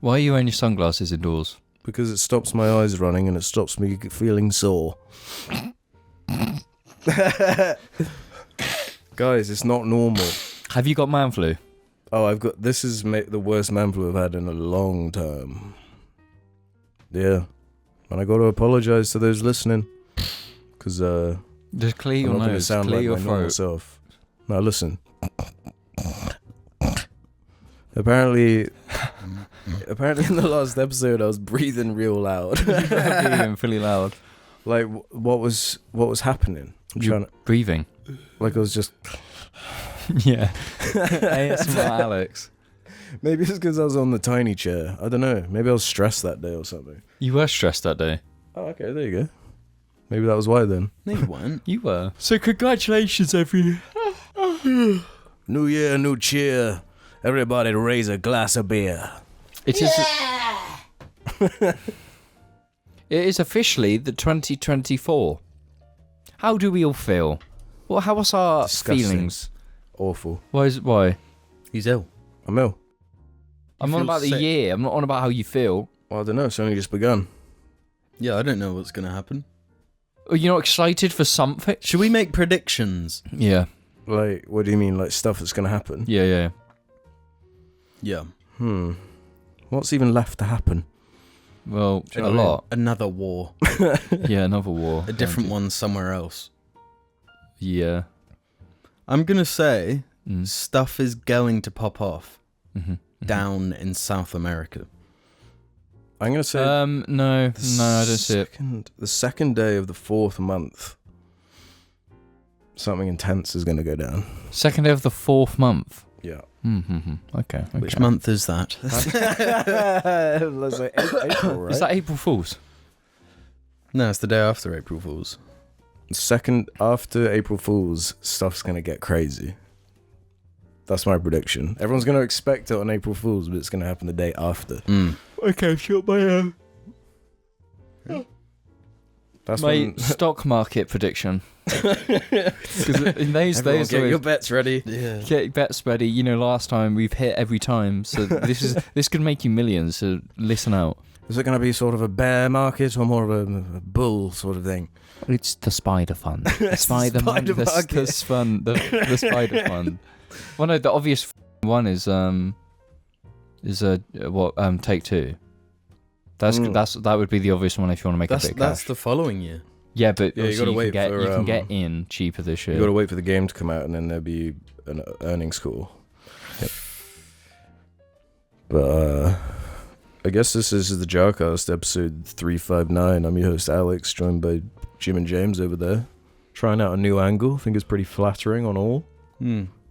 Why are you wearing your sunglasses indoors? Because it stops my eyes running and it stops me feeling sore. Guys, it's not normal. Have you got man flu? Oh, this is the worst man flu I've had in a long time. Yeah. And I got to apologise to those listening. Because just clear your I'm not going to nose, sound clear like your my normal throat. self. Now listen. Apparently in the last episode I was breathing real loud. Breathing really loud. Like what was happening? Breathing. Like I was just Yeah. ASMR Alex. Maybe it's because I was on the tiny chair. I don't know. Maybe I was stressed that day or something. You were stressed that day. Oh, okay, there you go. Maybe that was why then. No, you weren't. You were. So congratulations, everyone. New year, new cheer. Everybody raise a glass of beer. It is. It is officially the 2024. How do we all feel? Well, how was our Disgusting. feelings? Awful. Why? He's ill. I'm ill. I'm on feel about the sick. year. I'm not on about how you feel. Well, I don't know. It's only just begun. Yeah, I don't know what's going to happen. Are you not excited for something? Should we make predictions? Yeah. Like, what do you mean? Like stuff that's going to happen? Yeah. Yeah. What's even left to happen? Well, Do you a know what I mean? lot. Another war. Yeah, another war. A different one somewhere else. Yeah. I'm going to say Mm. stuff is going to pop off Mm-hmm. down in South America. I'm going to say... No, I don't see it. The second day of the 4th month, something intense is going to go down. Second day of the 4th month. Yeah. Okay. Which month is that? Let's say April, right? Is that April Fool's? No, it's the day after April Fool's. Second after April Fool's, stuff's going to get crazy. That's my prediction. Everyone's going to expect it on April Fool's, but it's going to happen the day after. Okay, shut my That's my when... stock market prediction. Because in those Everyone days, get your bets ready. Yeah. get bets ready. You know, last time we've hit every time, so this could make you millions. So listen out. Is it going to be sort of a bear market or more of a bull sort of thing? It's the spider fund. The spider fund. Spider market. The spider fund. Well, no, the obvious one is Take Two. That would be the obvious one if you want to make a bit of That's cash. the following year. Yeah, but Yeah, you gotta wait you for, can get in cheaper this year. You got to wait for the game to come out and then there'll be an earnings call. Yep. But I guess this is the JARCast episode 359. I'm your host Alex, joined by Jim and James over there, trying out a new angle. I think it's pretty flattering on all.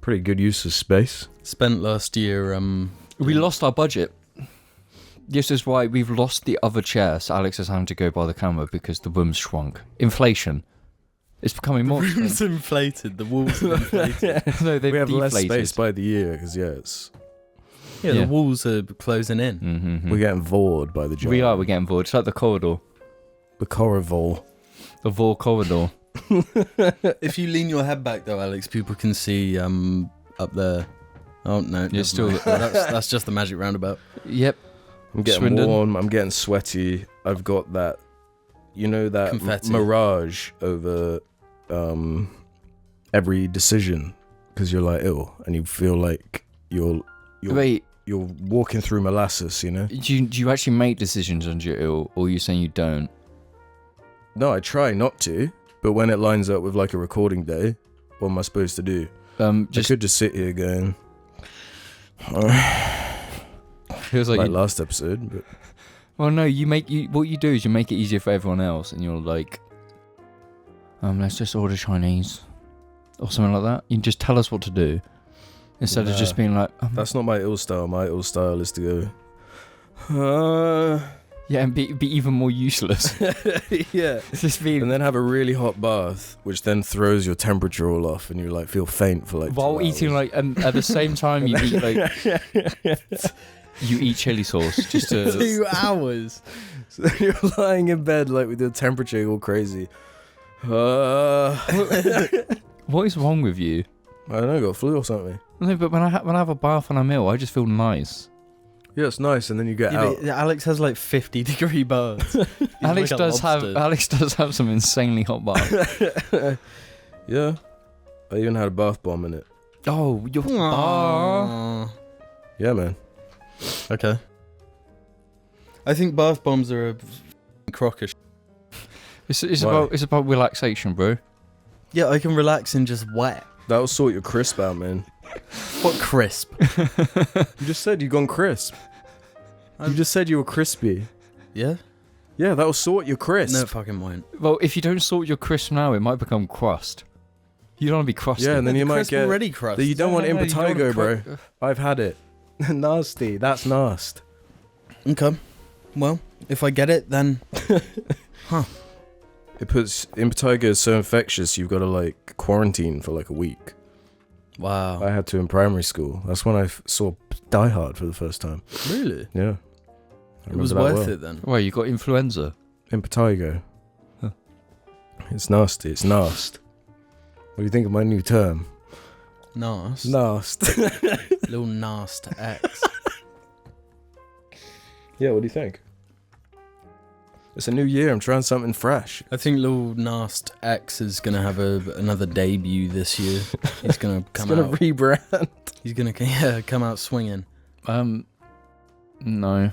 Pretty good use of space. Spent last year. We lost our budget. This is why we've lost the other chair, so Alex is having to go by the camera because the room's shrunk. Inflation. It's becoming more The room's expensive. inflated. The walls are inflated. No, they've We have deflated. less space by the year because it's Yeah, Yeah. the walls are closing in. Mm-hmm. we're getting vored by the jar. We're getting bored. It's like the corridor. The Coravol. The Vor corridor. If you lean your head back, though, Alex, people can see up there. Oh no, You're still. that's just the magic roundabout. Yep. I'm getting Swindon. warm. I'm getting sweaty. I've got that, that Confetti. mirage over every decision because you're like ill and you feel like you're Wait, walking through molasses. do you actually make decisions when you're ill, or are you saying you don't? No, I try not to, but when it lines up with like a recording day, what am I supposed to do? I could just sit here going. Feels like last episode, but well, no. What you do is you make it easier for everyone else, and you're like, let's just order Chinese or something like that. You can just tell us what to do instead of just being like, that's not my ill style. My ill style is to go. yeah, and be even more useless. Yeah. Just be And then have a really hot bath, which then throws your temperature all off, and you like feel faint for like. while 2 eating hours. like, and at the same time you eat like you eat chili sauce just to. 2 hours. So you're lying in bed like with your temperature all crazy. What is wrong with you? I don't know, got flu or something. No, but when I have a bath and I'm ill, I just feel nice. Yeah, it's nice, and then you get out. Alex has like 50-degree baths. Alex does have some insanely hot baths. Yeah. I even had a bath bomb in it. Oh, you're... Yeah, man. Okay. I think bath bombs are a crock of shit. It's about relaxation, bro. Yeah, I can relax in just wet. That'll sort your crisp out, man. What crisp? You just said you gone crisp. You just said you were crispy. Yeah? Yeah, that'll sort your crisp. No, it fucking won't. Well, if you don't sort your crisp now, it might become crust. You don't want to be crusty. Yeah, and then you might crisp get... already crust. You don't want you don't impetigo, want bro. I've had it. Nasty. That's nasty. Okay. Well, if I get it, then... It puts... Impetigo is so infectious, you've got to, like, quarantine for, like, a week. Wow. I had to in primary school. That's when I saw Die Hard for the first time. Really? Yeah. It was worth it then. Well, you got influenza. Impetigo. Huh. It's nasty. It's nasty. What do you think of my new term? Nast. Nast. Little Nast X. Yeah, what do you think? It's a new year. I'm trying something fresh. I think little Nast X is going to have another debut this year. He's going to come out. He's going to rebrand. He's going to come out swinging. No.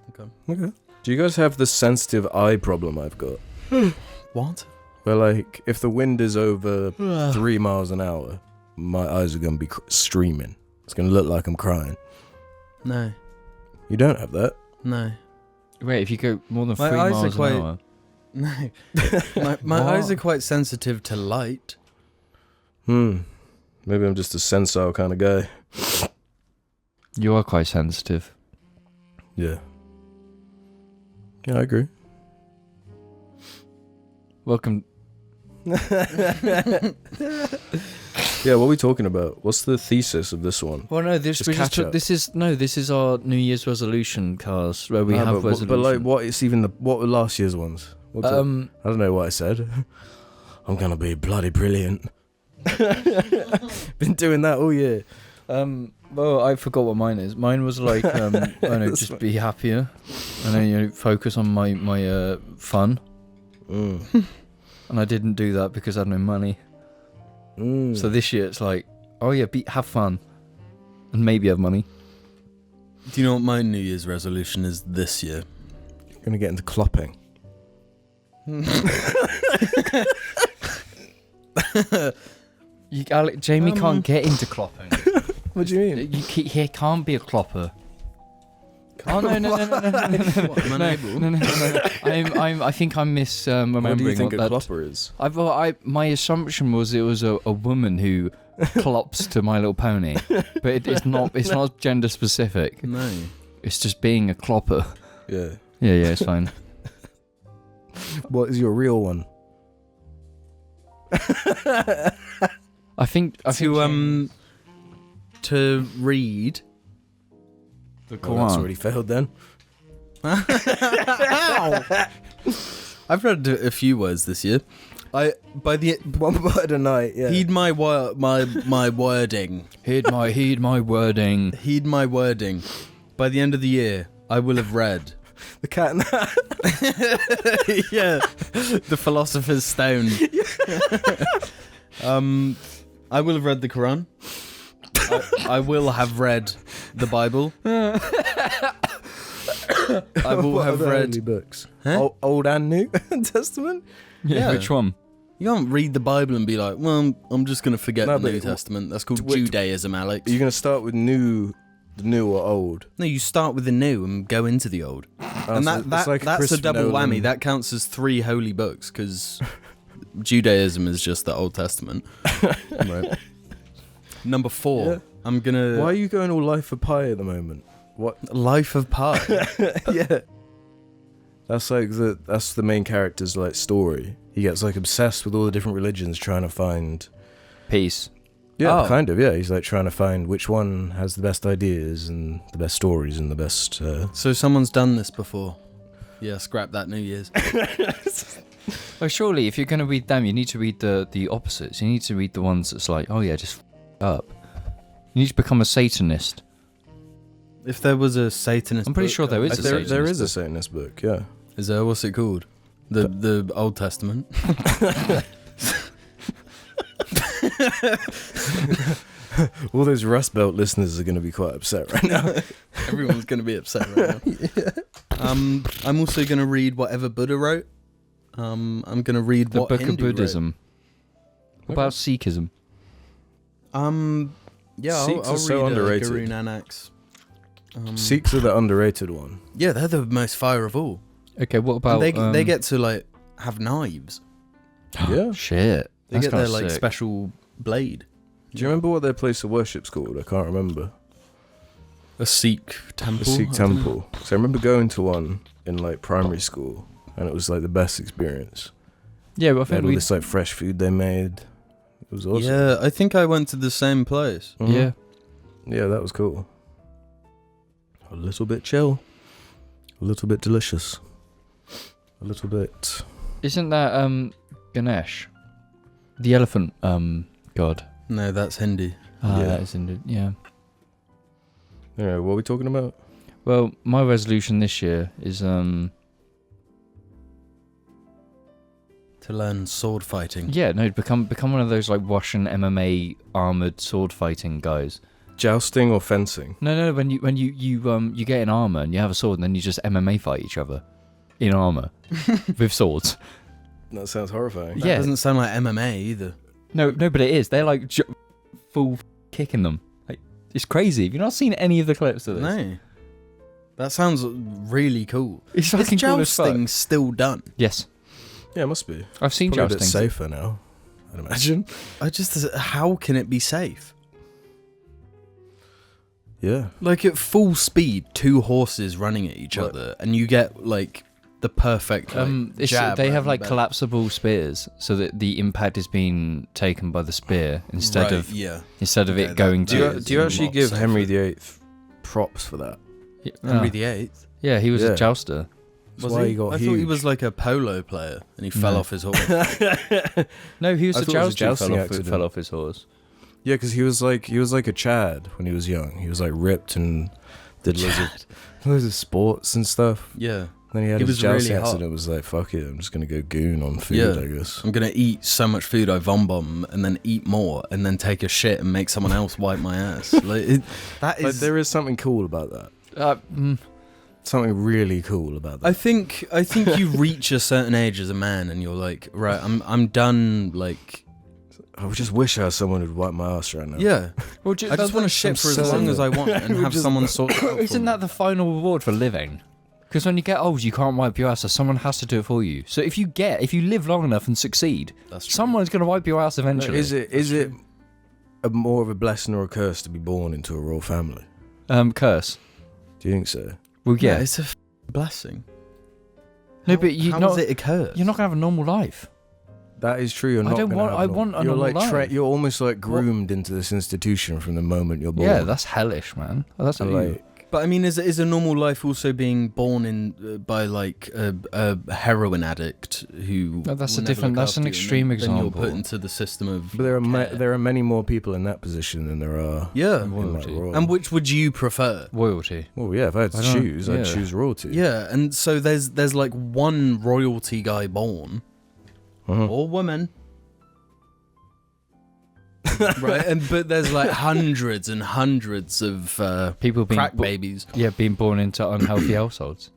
Okay. Do you guys have the sensitive eye problem I've got? What? Where, like, if the wind is over 3 miles an hour, my eyes are going to be streaming. It's going to look like I'm crying. No. You don't have that? No. Wait, if you go more than 3 My eyes are miles quite- an hour... No. my eyes are quite sensitive to light. Maybe I'm just a sensile kind of guy. You are quite sensitive. Yeah. Yeah, I agree. Welcome... Yeah, what are we talking about? What's the thesis of this one? Well, no, Just catch up. this is our New Year's resolution cast where we have resolution. But like, what were last year's ones? What's it? I don't know what I said. I'm gonna be bloody brilliant. Been doing that all year. Well, I forgot what mine is. Mine was like, I don't know, just be happier, and then focus on my fun. And I didn't do that because I had no money. So this year it's like, oh yeah, have fun, and maybe have money. Do you know what my New Year's resolution is this year? You're gonna get into clopping. Jamie can't get into clopping. What do you mean? He can't be a clopper. Oh no! What, am I unable? No. I think I'm misremembering What do you think a that. clopper is? My assumption was it was a woman who clops to My Little Pony, but it's not. It's not gender specific. No. It's just being a clopper. Yeah. Yeah, it's fine. What is your real one? I think to read the Well, that's already failed then. I've read a few words this year. One word a night. Yeah. Heed my wording. Heed my wording. Heed my wording. By the end of the year, I will have read The Cat in the Hat. yeah, the Philosopher's Stone. I will have read the Quran. I will have read the Bible. I will What have are the read holy books. Huh? Old and New Testament. Yeah. Which one? You can't read the Bible and be like, well, I'm just going to forget No, the but New Testament. That's called wait, Judaism, Alex. Are you gonna start with new or old? No, you start with the new and go into the old. And so it's like that's a Christopher double Nolan. whammy. That counts as 3 holy books because Judaism is just the Old Testament. Right. Number 4. Yeah. I'm gonna. Why are you going all Life of Pi at the moment? What? Life of Pi? Yeah. That's like that's the main character's like story. He gets like obsessed with all the different religions, trying to find. Peace. Yeah, Oh. kind of. Yeah, he's like trying to find which one has the best ideas and the best stories and the best. So someone's done this before. Yeah, scrap that New Year's. Well, surely if you're going to read them, you need to read the opposites. You need to read the ones that's like, oh yeah, just up. You need to become a Satanist. If there was a Satanist, I'm pretty sure there is a There Satanist is a book. Satanist book, yeah. Is there? What's it called? The Old Testament. All those Rust Belt listeners are going to be quite upset right now. Everyone's going to be upset right now. I'm also going to read whatever Buddha wrote. I'm going to read The what Book Hindu of Buddhism. What about Sikhism? wrote. Yeah, Sikhs I'll are so read underrated. Guru Nanak's. Sikhs are the underrated one. Yeah, they're the most fire of all. Okay, what about... And they get to like have knives. Yeah. Shit. They That's get their kinda like sick. special blade. Do you remember what their place of worship's called? I can't remember. A Sikh temple. The Sikh temple. So I remember going to one in like primary school, and it was like the best experience. Yeah, but I They had think all we... this like fresh food they made. It was awesome. Yeah, I think I went to the same place. Mhm. Yeah. Yeah, that was cool. A little bit chill. A little bit delicious. A little bit... Isn't that Ganesh? The elephant god. No, that's Hindi. Ah, Yeah. that is Indeed. Yeah. Yeah, what are we talking about? Well, my resolution this year is To learn sword fighting. become one of those like Russian MMA armored sword fighting guys. Jousting or fencing? No, when you get in armor and you have a sword and then you just MMA fight each other in armor with swords. That sounds horrifying. That Yeah. doesn't sound like MMA either. No, but it is. They're like full kicking them. Like it's crazy. Have you not seen any of the clips of this? No. That sounds really cool. It's Is fucking cool as fuck. jousting still done? Yes, Yeah, it must be. I've seen Probably a bit jousting. safer now, I'd imagine. How can it be safe? Yeah. Like at full speed, two horses running at each Right. other, and you get like the perfect jab. They have around like the back. collapsible spears, so that the impact is being taken by the spear instead Right, of yeah. it that- going Do to. you, do you actually not give safer. Henry VIII props for that? Henry VIII. Yeah, he was Yeah. a jouster. That's Was why he? he got I huge. thought he was like a polo player, and he fell No. off his horse. No, he was I a thought it was a jouster. jousting Who accident. fell off his horse. Yeah, because he was like a Chad when he was young. He was like ripped and did loads of sports and stuff. Yeah. Then he had He his was really jousting hot. accident. Was like, fuck it, I'm just gonna go goon on food, Yeah. I guess. I'm gonna eat so much food I vom bomb, and then eat more, and then take a shit and make someone else wipe my ass. That Like, is. there is something cool about that. Something really cool about that. I think you reach a certain age as a man, and you're like, right, I'm done. Like, I just wish I had someone who'd wipe my ass right now. yeah, Well, I just want to shit for as long as I want, and have someone sort it out. for Isn't me. that the final reward for living? Because when you get old, you can't wipe your ass, so someone has to do it for you. So if you live long enough and succeed, That's true. someone's going to wipe your ass eventually. Is it more of a blessing or a curse to be born into a royal family? Curse? Do you think so? Well, yeah. it's a blessing. No, but how does it occur? you're not going to have a normal life. That is true. You're I not don't gonna want- have I no- want a You're normal like life. you're almost like groomed into this institution from the moment you're born. Yeah, that's hellish, man. That's And, what like, But I mean, is a normal life also being born in by like a heroin addict who? No, that's will a never different- look that's an after you, and extreme then you're example. put into the system of. but care. there are many more people in that position than there are. Yeah. in, like, Royalty. royal. And which would you prefer? royalty. Well, yeah, if I had to I don't- choose, yeah. I'd choose royalty. Yeah, and so there's like one royalty guy born Uh-huh. or woman. Right, but there's like hundreds and hundreds of People being crack babies. being born into unhealthy households.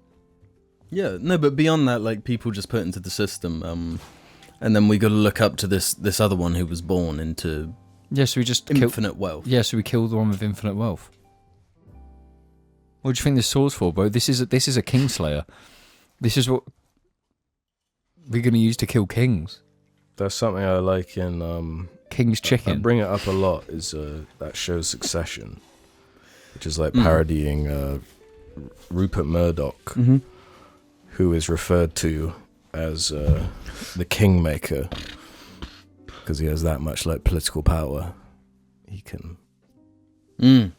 Yeah, no, but beyond that, like people just put into the system, and then we got to look up to this other one who was born into Yeah, so we just kill. infinite wealth. Yeah, so we kill the one with infinite wealth. What do you think this sword's for, bro? This is a Kingslayer. This is what we're gonna use to kill kings. That's something I like in. King's I chicken. bring it up a lot. Is that show Succession, which is like parodying Rupert Murdoch, Mm-hmm. who is referred to as the Kingmaker because he has that much like political power. He can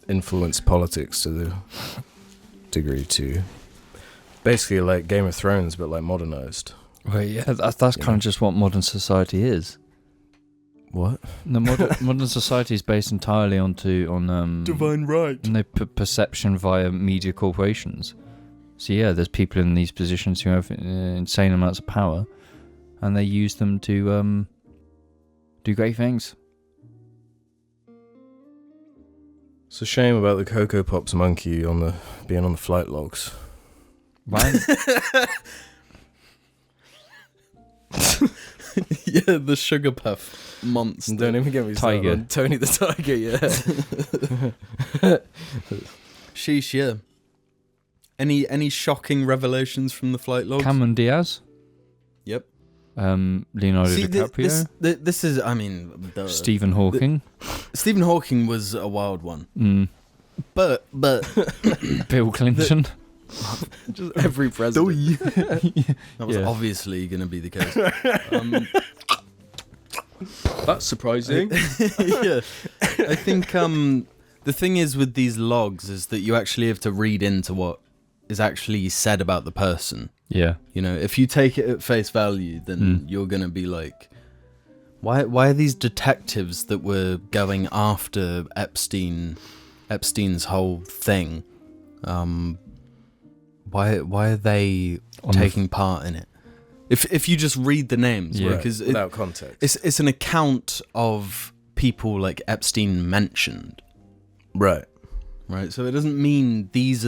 influence politics to the degree to basically like Game of Thrones, but like modernized. Right, yeah, that's kind of just what modern society is. What? The modern society is based entirely on divine right. Perception via media corporations. So yeah, there's people in these positions who have insane amounts of power, and they use them to do great things. It's a shame about the Cocoa Pops monkey being on the flight logs. Right? Yeah, the Sugar Puff monster. Don't even get me started Tiger. on Tony the Tiger, yeah. Sheesh, yeah. Any shocking revelations from the flight logs? Cameron Diaz. Yep. Leonardo DiCaprio. This is, I mean... Stephen Hawking. Stephen Hawking was a wild one. But... Bill Clinton. Just every president. That was obviously going to be the case. That's surprising. Yeah. I think the thing is with these logs is that you actually have to read into what is actually said about the person. Yeah. You know, if you take it at face value, then you're going to be like, why are these detectives that were going after Epstein's whole thing, why are they taking part in it? If you just read the names, yeah, because without context, it's an account of people like Epstein mentioned, right? So it doesn't mean this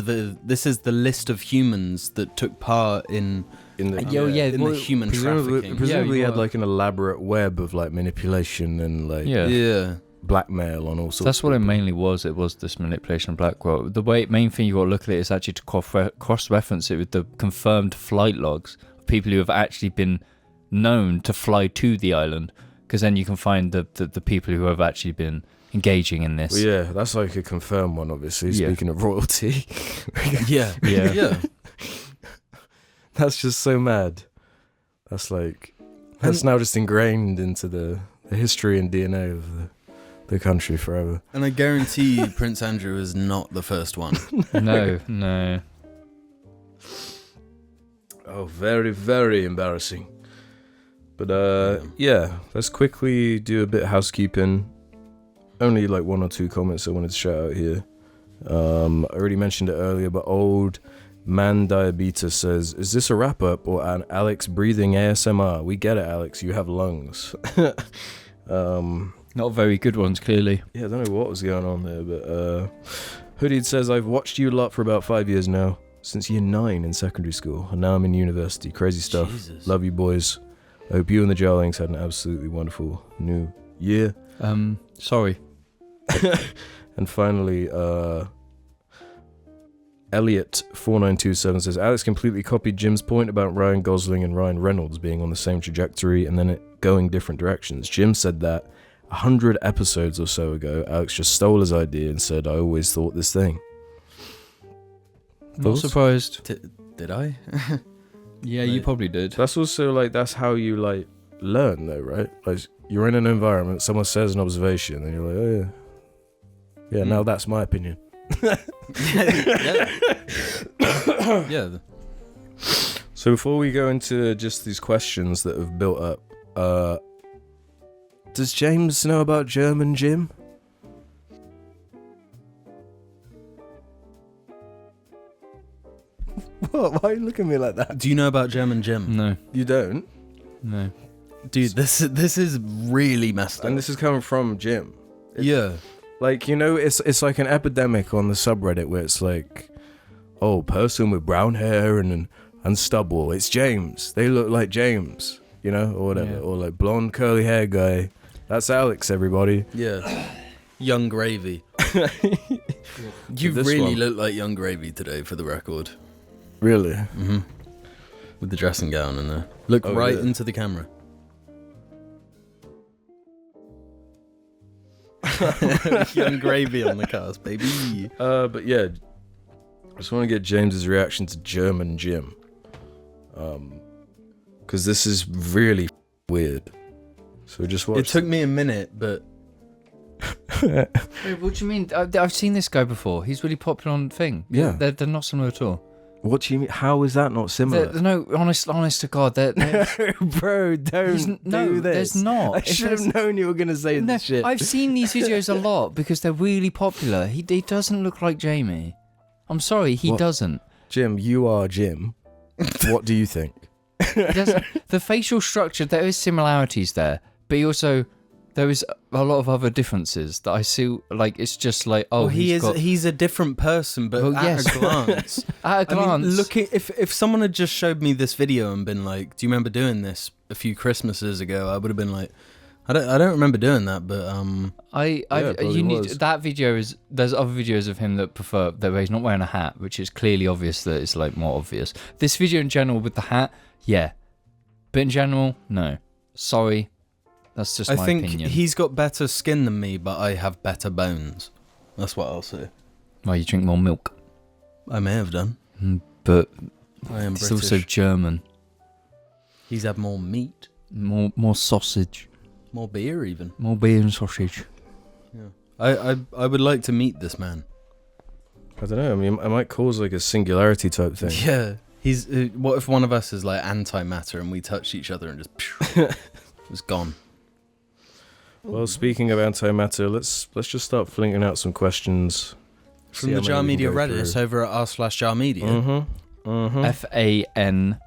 is the list of humans that took part in the human trafficking. Presumably had like an elaborate web of like manipulation and like blackmail on all sorts. That's what it mainly was. It was this manipulation and blackmail. The main thing you got to look at it is actually to cross-reference it with the confirmed flight logs of people who have actually been known to fly to the island, because then you can find the people who have actually been engaging in this. Well, yeah, that's like a confirmed one, obviously. Speaking of royalty. yeah. That's just so mad. That's now just ingrained into the history and DNA of the country forever. And I guarantee Prince Andrew is not the first one. No. Oh, very, very embarrassing. But let's quickly do a bit of housekeeping. Only like one or two comments I wanted to shout out here. I already mentioned it earlier, but old man diabetes says, is this a wrap up or an Alex breathing ASMR? We get it, Alex, you have lungs. Not very good ones, clearly. Yeah, I don't know what was going on there, but Hoodied says, I've watched you a lot for about 5 years now, since year 9 in secondary school, and now I'm in university. Crazy stuff. Jesus. Love you boys. I hope you and the Jarlings had an absolutely wonderful new year. Sorry. And finally, Elliot4927 says, Alex completely copied Jim's point about Ryan Gosling and Ryan Reynolds being on the same trajectory and then it going different directions. Jim said that 100 episodes or so ago. Alex just stole his idea and said, I always thought this thing. Not surprised. Did I? Yeah, you probably did. That's also like, that's how you like learn though, right? Like you're in an environment, someone says an observation and you're like, oh yeah, now that's my opinion. Yeah. So before we go into just these questions that have built up, does James know about German Jim? What? Why are you looking at me like that? Do you know about German Jim? No. You don't? No. Dude, this is really messed up. And this is coming from Jim. Yeah. Like, you know, it's like an epidemic on the subreddit where it's like, oh, person with brown hair and stubble. It's James. They look like James, you know, or whatever. Yeah. Or like blonde curly hair guy. That's Alex, everybody. Yeah. Young Gravy. You This really one. look like Young Gravy today, for the record. Really? Mm-hmm. With the dressing gown and look right into the camera. Young Gravy on the cast, baby. But yeah, I just want to get James's reaction to German Jim. Because this is really weird. So just watch. It took me a minute, but... Wait, what do you mean? I've seen this guy before. He's really popular on Thing. Yeah. They're not similar at all. What do you mean? How is that not similar? No, honest to God, Bro, don't do this. There's not. I should have known you were going to say this shit. I've seen these videos a lot because they're really popular. He doesn't look like Jamie. I'm sorry, he doesn't. Jim, you are Jim. What do you think? The facial structure, there is similarities there, but there is a lot of other differences that I see. Like, it's just like, he's a different person, but at a glance. At a glance. I mean, if someone had just showed me this video and been like, do you remember doing this a few Christmases ago? I would have been like, I don't remember doing that, but that video is. There's other videos of him that prefer that he's not wearing a hat, which is clearly obvious that it's like more obvious. This video in general with the hat, yeah, but in general, no. Sorry, that's just my opinion. I think he's got better skin than me, but I have better bones. That's what I'll say. Well, you drink more milk. I may have done, but I am it's British. also German. He's had more meat, more sausage. More beer, even. More beer and sausage. Yeah. I would like to meet this man. I don't know. I mean, I might cause like a singularity type thing. Yeah. He's. What if one of us is like antimatter and we touch each other and just it's gone. Well, speaking of antimatter, let's just start flinging out some questions from the Jar Media Reddit over at r/Jar Media. FANF.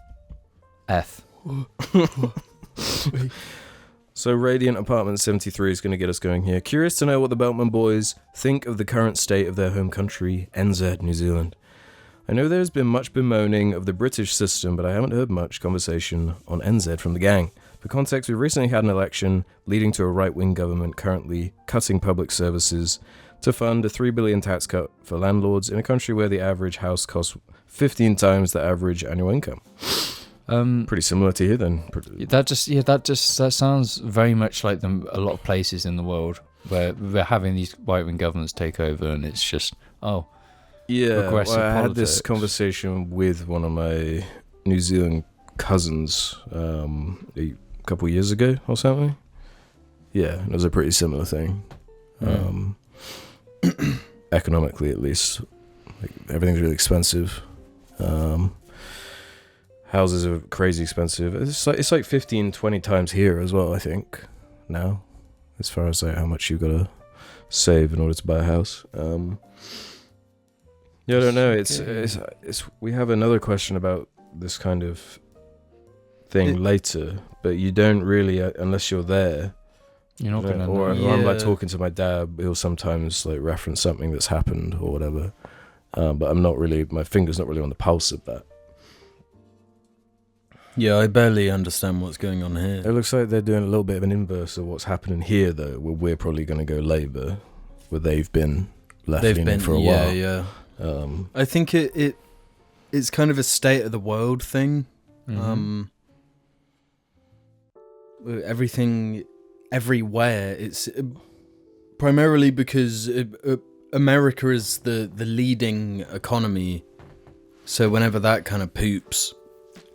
So Radiant Apartment 73 is going to get us going here. Curious to know what the Beltman boys think of the current state of their home country, NZ, New Zealand. I know there's been much bemoaning of the British system, but I haven't heard much conversation on NZ from the gang. For context, we recently had an election leading to a right-wing government currently cutting public services to fund a $3 billion tax cut for landlords in a country where the average house costs 15 times the average annual income. Pretty similar to here then. That sounds very much like a lot of places in the world where we're having these right-wing governments take over, and it's just progressive I had politics. this conversation with one of my New Zealand cousins a couple of years ago or something. Yeah, it was a pretty similar thing. Economically, at least, like, everything's really expensive. Houses are crazy expensive. It's like 15, 20 times here as well, I think, now, as far as like how much you've got to save in order to buy a house. I don't know. It's we have another question about this kind of thing later, but you don't really, unless you're there. You're not gonna know. Or I'm like talking to my dad, he'll sometimes like reference something that's happened or whatever. But I'm not really, my finger's not really on the pulse of that. Yeah, I barely understand what's going on here. It looks like they're doing a little bit of an inverse of what's happening here, though, where we're probably going to go Labour, where they've been left-leaning for a while. Yeah. I think it's kind of a state of the world thing. Mm-hmm. Everything, everywhere. It's primarily because America is the leading economy, so whenever that kind of poops,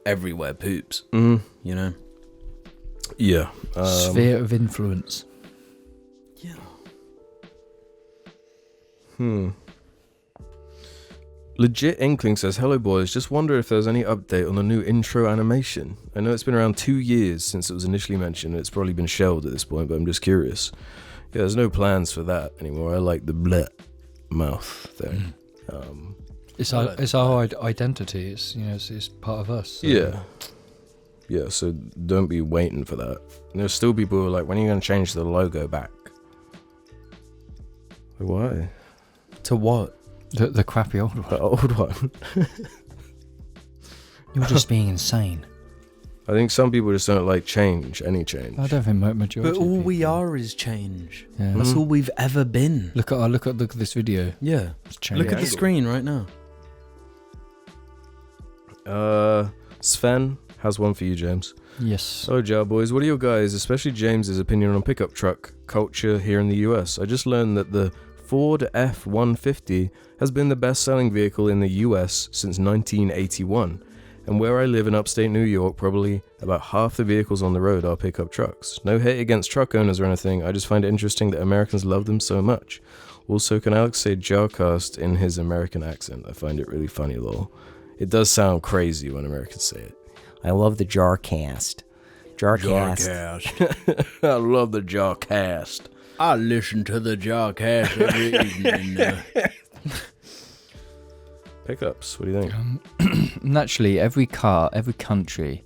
everywhere poops. You know. Yeah. Sphere of influence. Yeah. Legit Inkling says, hello boys, just wonder if there's any update on the new intro animation. I know it's been around 2 years since it was initially mentioned, and it's probably been shelved at this point, but I'm just curious. Yeah, there's no plans for that anymore. I like the bleh mouth thing. It's our identity. It's part of us. So. Yeah, so don't be waiting for that. And there's still people who are like, when are you going to change the logo back? Like, why? To what? The crappy old one. The old one. You're just being insane. I think some people just don't like change, any change. I don't think majority. But all of we people. are is change. Yeah. That's all we've ever been. Look at this video. Yeah. Change. Look at the screen right now. Sven has one for you, James. Yes. Hello, Jar Boys. What are your guys, especially James's, opinion on pickup truck culture here in the US? I just learned that the Ford F-150 has been the best-selling vehicle in the US since 1981. And where I live in upstate New York, probably about half the vehicles on the road are pickup trucks. No hate against truck owners or anything, I just find it interesting that Americans love them so much. Also, can Alex say JARCast in his American accent? I find it really funny, lol. it does sound crazy when Americans say it. I love the JARCast. JARCast. I love the JARCast. I listen to the JARCast every evening. Pickups, what do you think? Naturally, every country,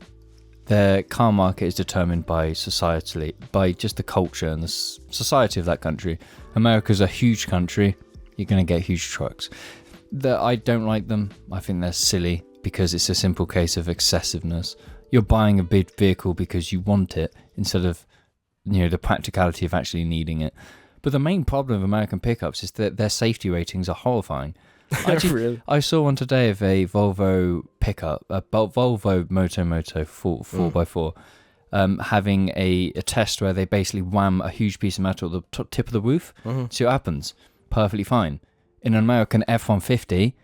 their car market is determined by just the culture and the society of that country. America's a huge country. You're going to get huge trucks. I don't like them. I think they're silly because it's a simple case of excessiveness. You're buying a big vehicle because you want it instead of, the practicality of actually needing it. But the main problem of American pickups is that their safety ratings are horrifying. Really? I saw one today of a Volvo pickup, a Volvo Moto 4x4, having a test where they basically wham a huge piece of metal at the tip of the roof. See what happens. Perfectly fine. In an American F-150,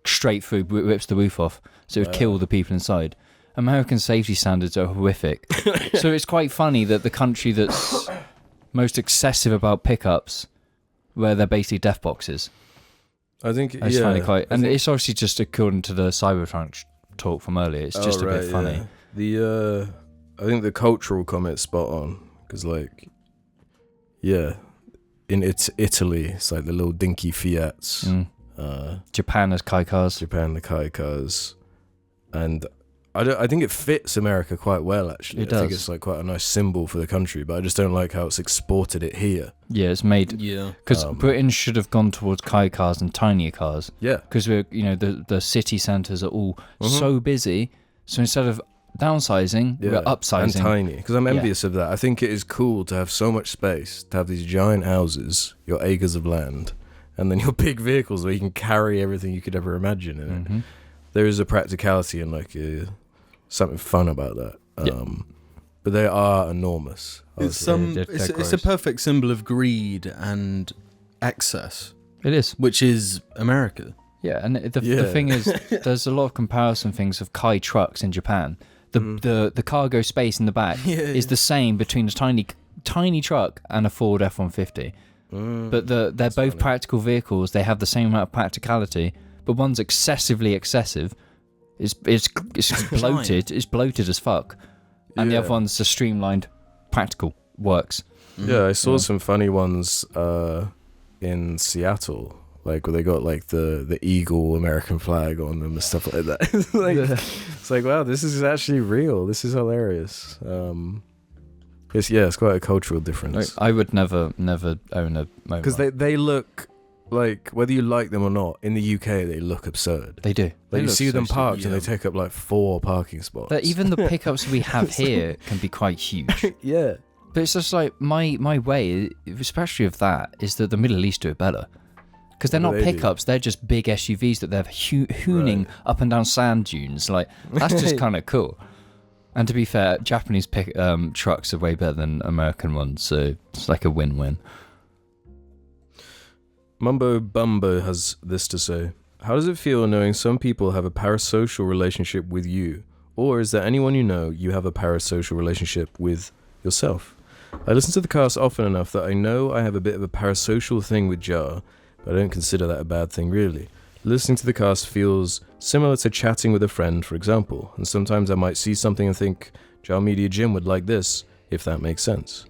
straight through, rips the roof off, so it would kill the people inside. American safety standards are horrific. So it's quite funny that the country that's most excessive about pickups, where they're basically death boxes. I think, I just find it quite... And it's obviously just according to the Cybertruck talk from earlier. It's just a bit funny. Yeah. I think the cultural comment's spot on. Because, in Italy, it's like the little dinky Fiats. Japan has Kai cars. The Kai cars. And I think it fits America quite well, actually. It does. I think it's like quite a nice symbol for the country, but I just don't like how it's exported it here. Yeah, it's made... Yeah. Because Britain should have gone towards Kai cars and tinier cars. Yeah. Because we're, the city centres are all so busy. So instead of downsizing, we're upsizing. And tiny. Because I'm envious of that. I think it is cool to have so much space, to have these giant houses, your acres of land, and then your big vehicles where you can carry everything you could ever imagine in it. There is a practicality and something fun about that. But they are enormous. It's a perfect symbol of greed and excess. It is. Which is America. Yeah, and the thing is, there's a lot of comparison things of Kai trucks in Japan. The cargo space in the back is the same between a tiny truck and a Ford F-150. But they're both practical vehicles. They have the same amount of practicality, but one's excessively excessive. It's bloated. It's bloated as fuck. And the other one's just streamlined, practical, works. Yeah, I saw some funny ones in Seattle, where they got the eagle American flag on them and stuff like that. It's like, wow, this is actually real. This is hilarious. It's quite a cultural difference. I would never own a motorbike. Because they look like, whether you like them or not, in the UK they look absurd. They do. You see them parked and they take up 4 parking spots. But even the pickups we have here can be quite huge. Yeah. But it's just my way, especially of that, is that the Middle East do it better. Because they're not pickups, they're just big SUVs that they're hooning up and down sand dunes. That's just kind of cool. And to be fair, Japanese trucks are way better than American ones, so it's like a win-win. Mumbo Bumbo has this to say. How does it feel knowing some people have a parasocial relationship with you? Or is there anyone you have a parasocial relationship with yourself? I listen to the cast often enough that I know I have a bit of a parasocial thing with Jar, but I don't consider that a bad thing really. Listening to the cast feels similar to chatting with a friend, for example, and sometimes I might see something and think, Jar Media Jim would like this, if that makes sense.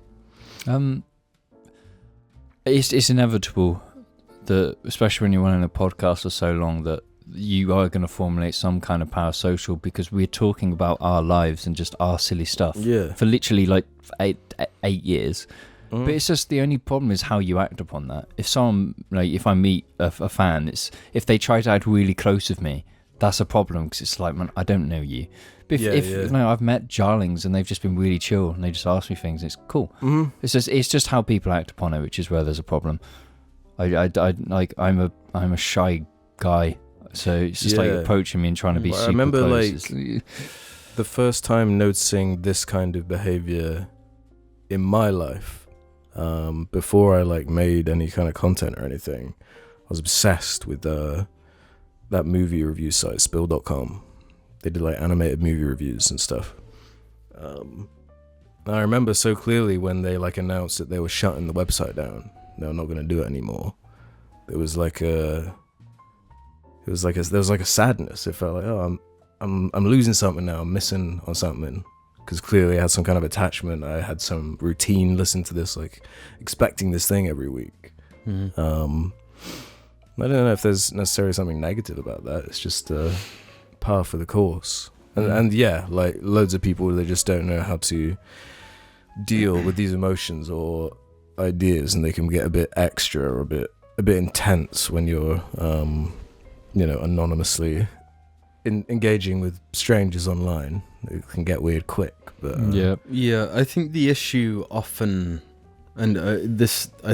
It's inevitable that, especially when you're running a podcast for so long, that you are going to formulate some kind of parasocial, because we're talking about our lives and just our silly stuff for literally 8 years. But it's just, the only problem is how you act upon that. If someone, if I meet a fan, if they try to act really close with me, that's a problem, because it's like, man, I don't know you. But if I've met Jarlings and they've just been really chill and they just ask me things, it's cool. It's just how people act upon it, which is where there's a problem. I'm a shy guy, so it's just approaching me and trying to be super close. I remember the first time noticing this kind of behavior in my life. Before I made any kind of content or anything, I was obsessed with that movie review site, spill.com. They did animated movie reviews and stuff. I remember so clearly when they announced that they were shutting the website down. They were not going to do it anymore. It was it It was like there was like a sadness. It felt like, oh, I'm losing something now. I'm missing on something, because clearly I had some kind of attachment. I had some routine. Listen to this, like expecting this thing every week. Mm-hmm. I don't know if there's necessarily something negative about that. It's just par for the course. And yeah, like loads of people, they just don't know how to deal with these emotions or ideas, and they can get a bit extra or a bit intense when you're anonymously engaging with strangers online. It can get weird quick. But yeah, I think the issue often, and I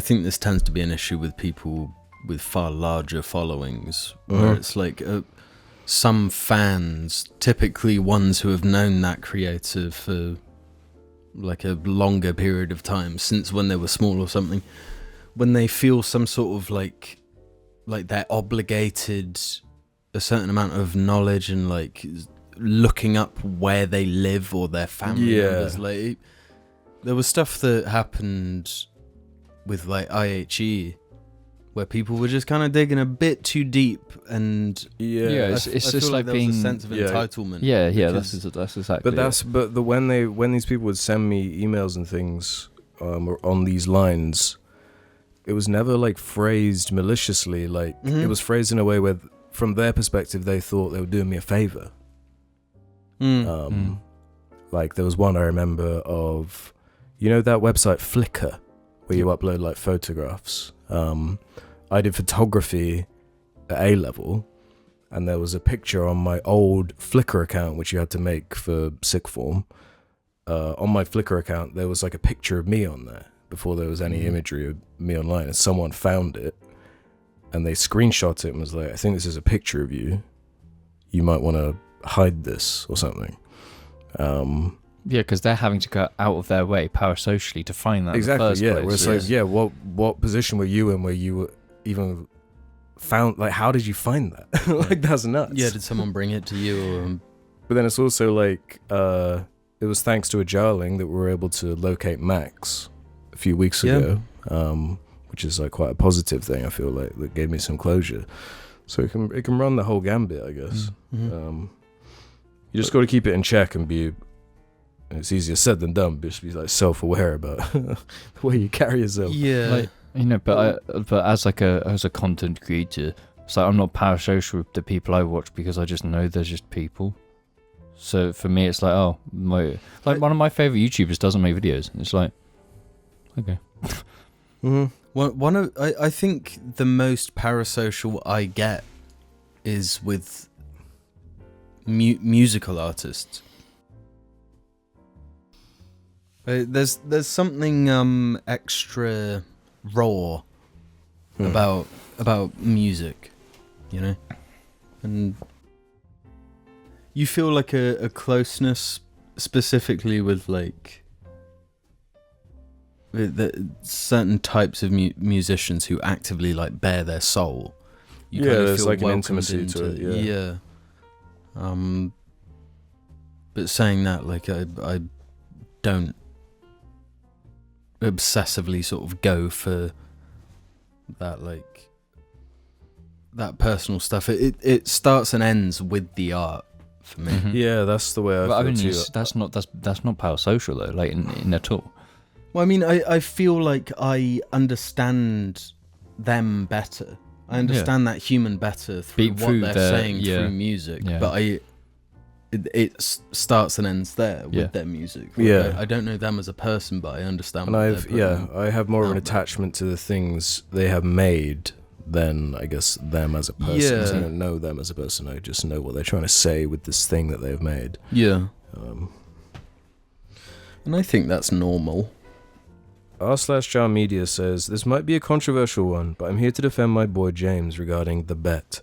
think this tends to be an issue with people with far larger followings, where it's like some fans, typically ones who have known that creator for like a longer period of time, since when they were small or something, when they feel some sort of like they're obligated a certain amount of knowledge and like looking up where they live or their family members. Like, there was stuff that happened with like IHE where people were just kind of digging a bit too deep, and it's I just feel like there being was a sense of entitlement. That's exactly. But when these people would send me emails and things on these lines, it was never like phrased maliciously. Like it was phrased in a way where, from their perspective, they thought they were doing me a favor. Like there was one I remember of, that website Flickr, where you upload like photographs. I did photography at A level, and there was a picture on my old Flickr account, which you had to make for sixth form. On my Flickr account, there was like a picture of me on there before there was any imagery of me online, and someone found it, and they screenshot it and was like, I think this is a picture of you. You might want to hide this or something. Because they're having to go out of their way parasocially to find that. Exactly. In the first place. Where it's like, what position were you in where you were even found? Like, how did you find that? Like, that's nuts. Yeah, did someone bring it to you? But then it's also like, it was thanks to a jarling that we were able to locate Max a few weeks ago, which is like quite a positive thing. I feel like that gave me some closure. So it can run the whole gambit, I guess. You just got to keep it in check and be. It's easier said than done, but just be like self-aware about the way you carry yourself. Yeah, like, but as a content creator, it's like I'm not parasocial with the people I watch because I just know there's just people. So for me, it's like, one of my favorite YouTubers doesn't make videos. It's like, okay. I think the most parasocial I get is with musical artists. There's something extra raw about music, and you feel like a closeness specifically with like the certain types of musicians who actively like bare their soul. You kind of there's feel like an welcomed intimacy to it. Yeah. But saying that, like I don't obsessively sort of go for that, like that personal stuff. It starts and ends with the art for me. Yeah, that's the way I feel too. That's not parasocial though, like in at all. Well, I mean, I feel like I understand them better. I understand that human better through what they're saying through music, but it starts and ends there with their music. Like, I don't know them as a person, but I understand. And I have more of an attachment to the things they have made than I guess them as a person. I don't know them as a person. I just know what they're trying to say with this thing that they've made. Yeah. And I think that's normal. r/Jar Media says, this might be a controversial one, but I'm here to defend my boy James regarding The Bet.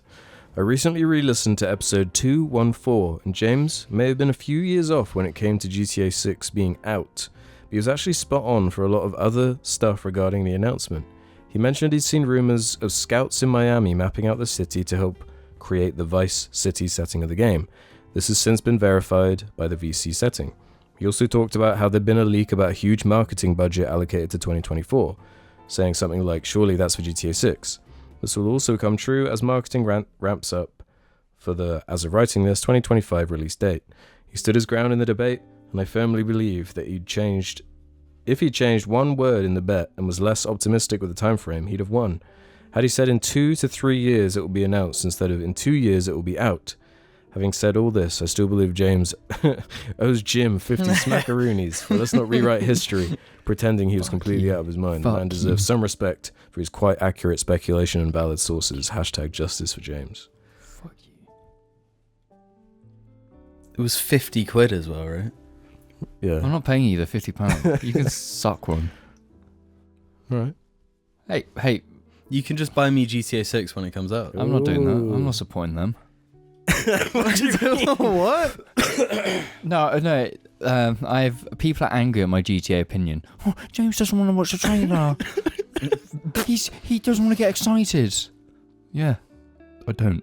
I recently re-listened to episode 214, and James may have been a few years off when it came to GTA 6 being out, but he was actually spot on for a lot of other stuff regarding the announcement. He mentioned he'd seen rumors of scouts in Miami mapping out the city to help create the Vice City setting of the game. This has since been verified by the VC setting. He also talked about how there'd been a leak about a huge marketing budget allocated to 2024, saying something like, surely that's for GTA 6. This will also come true as marketing ramps up for the, as of writing this, 2025 release date. He stood his ground in the debate, and I firmly believe that if he'd changed one word in the bet and was less optimistic with the time frame, he'd have won. Had he said in 2 to 3 years it will be announced instead of in 2 years it will be out. Having said all this, I still believe James owes Jim 50 smackaroonies, but let's not rewrite history pretending he was completely out of his mind. The man deserves some respect for his quite accurate speculation and valid sources. # justice for James. Fuck you. It was 50 quid as well, right? Yeah. I'm not paying you the £50. You can suck one. Right. Hey, You can just buy me GTA 6 when it comes out. I'm not doing that. I'm not supporting them. What? No. People are angry at my GTA opinion. Oh, James doesn't want to watch the trailer. He doesn't want to get excited. Yeah, I don't.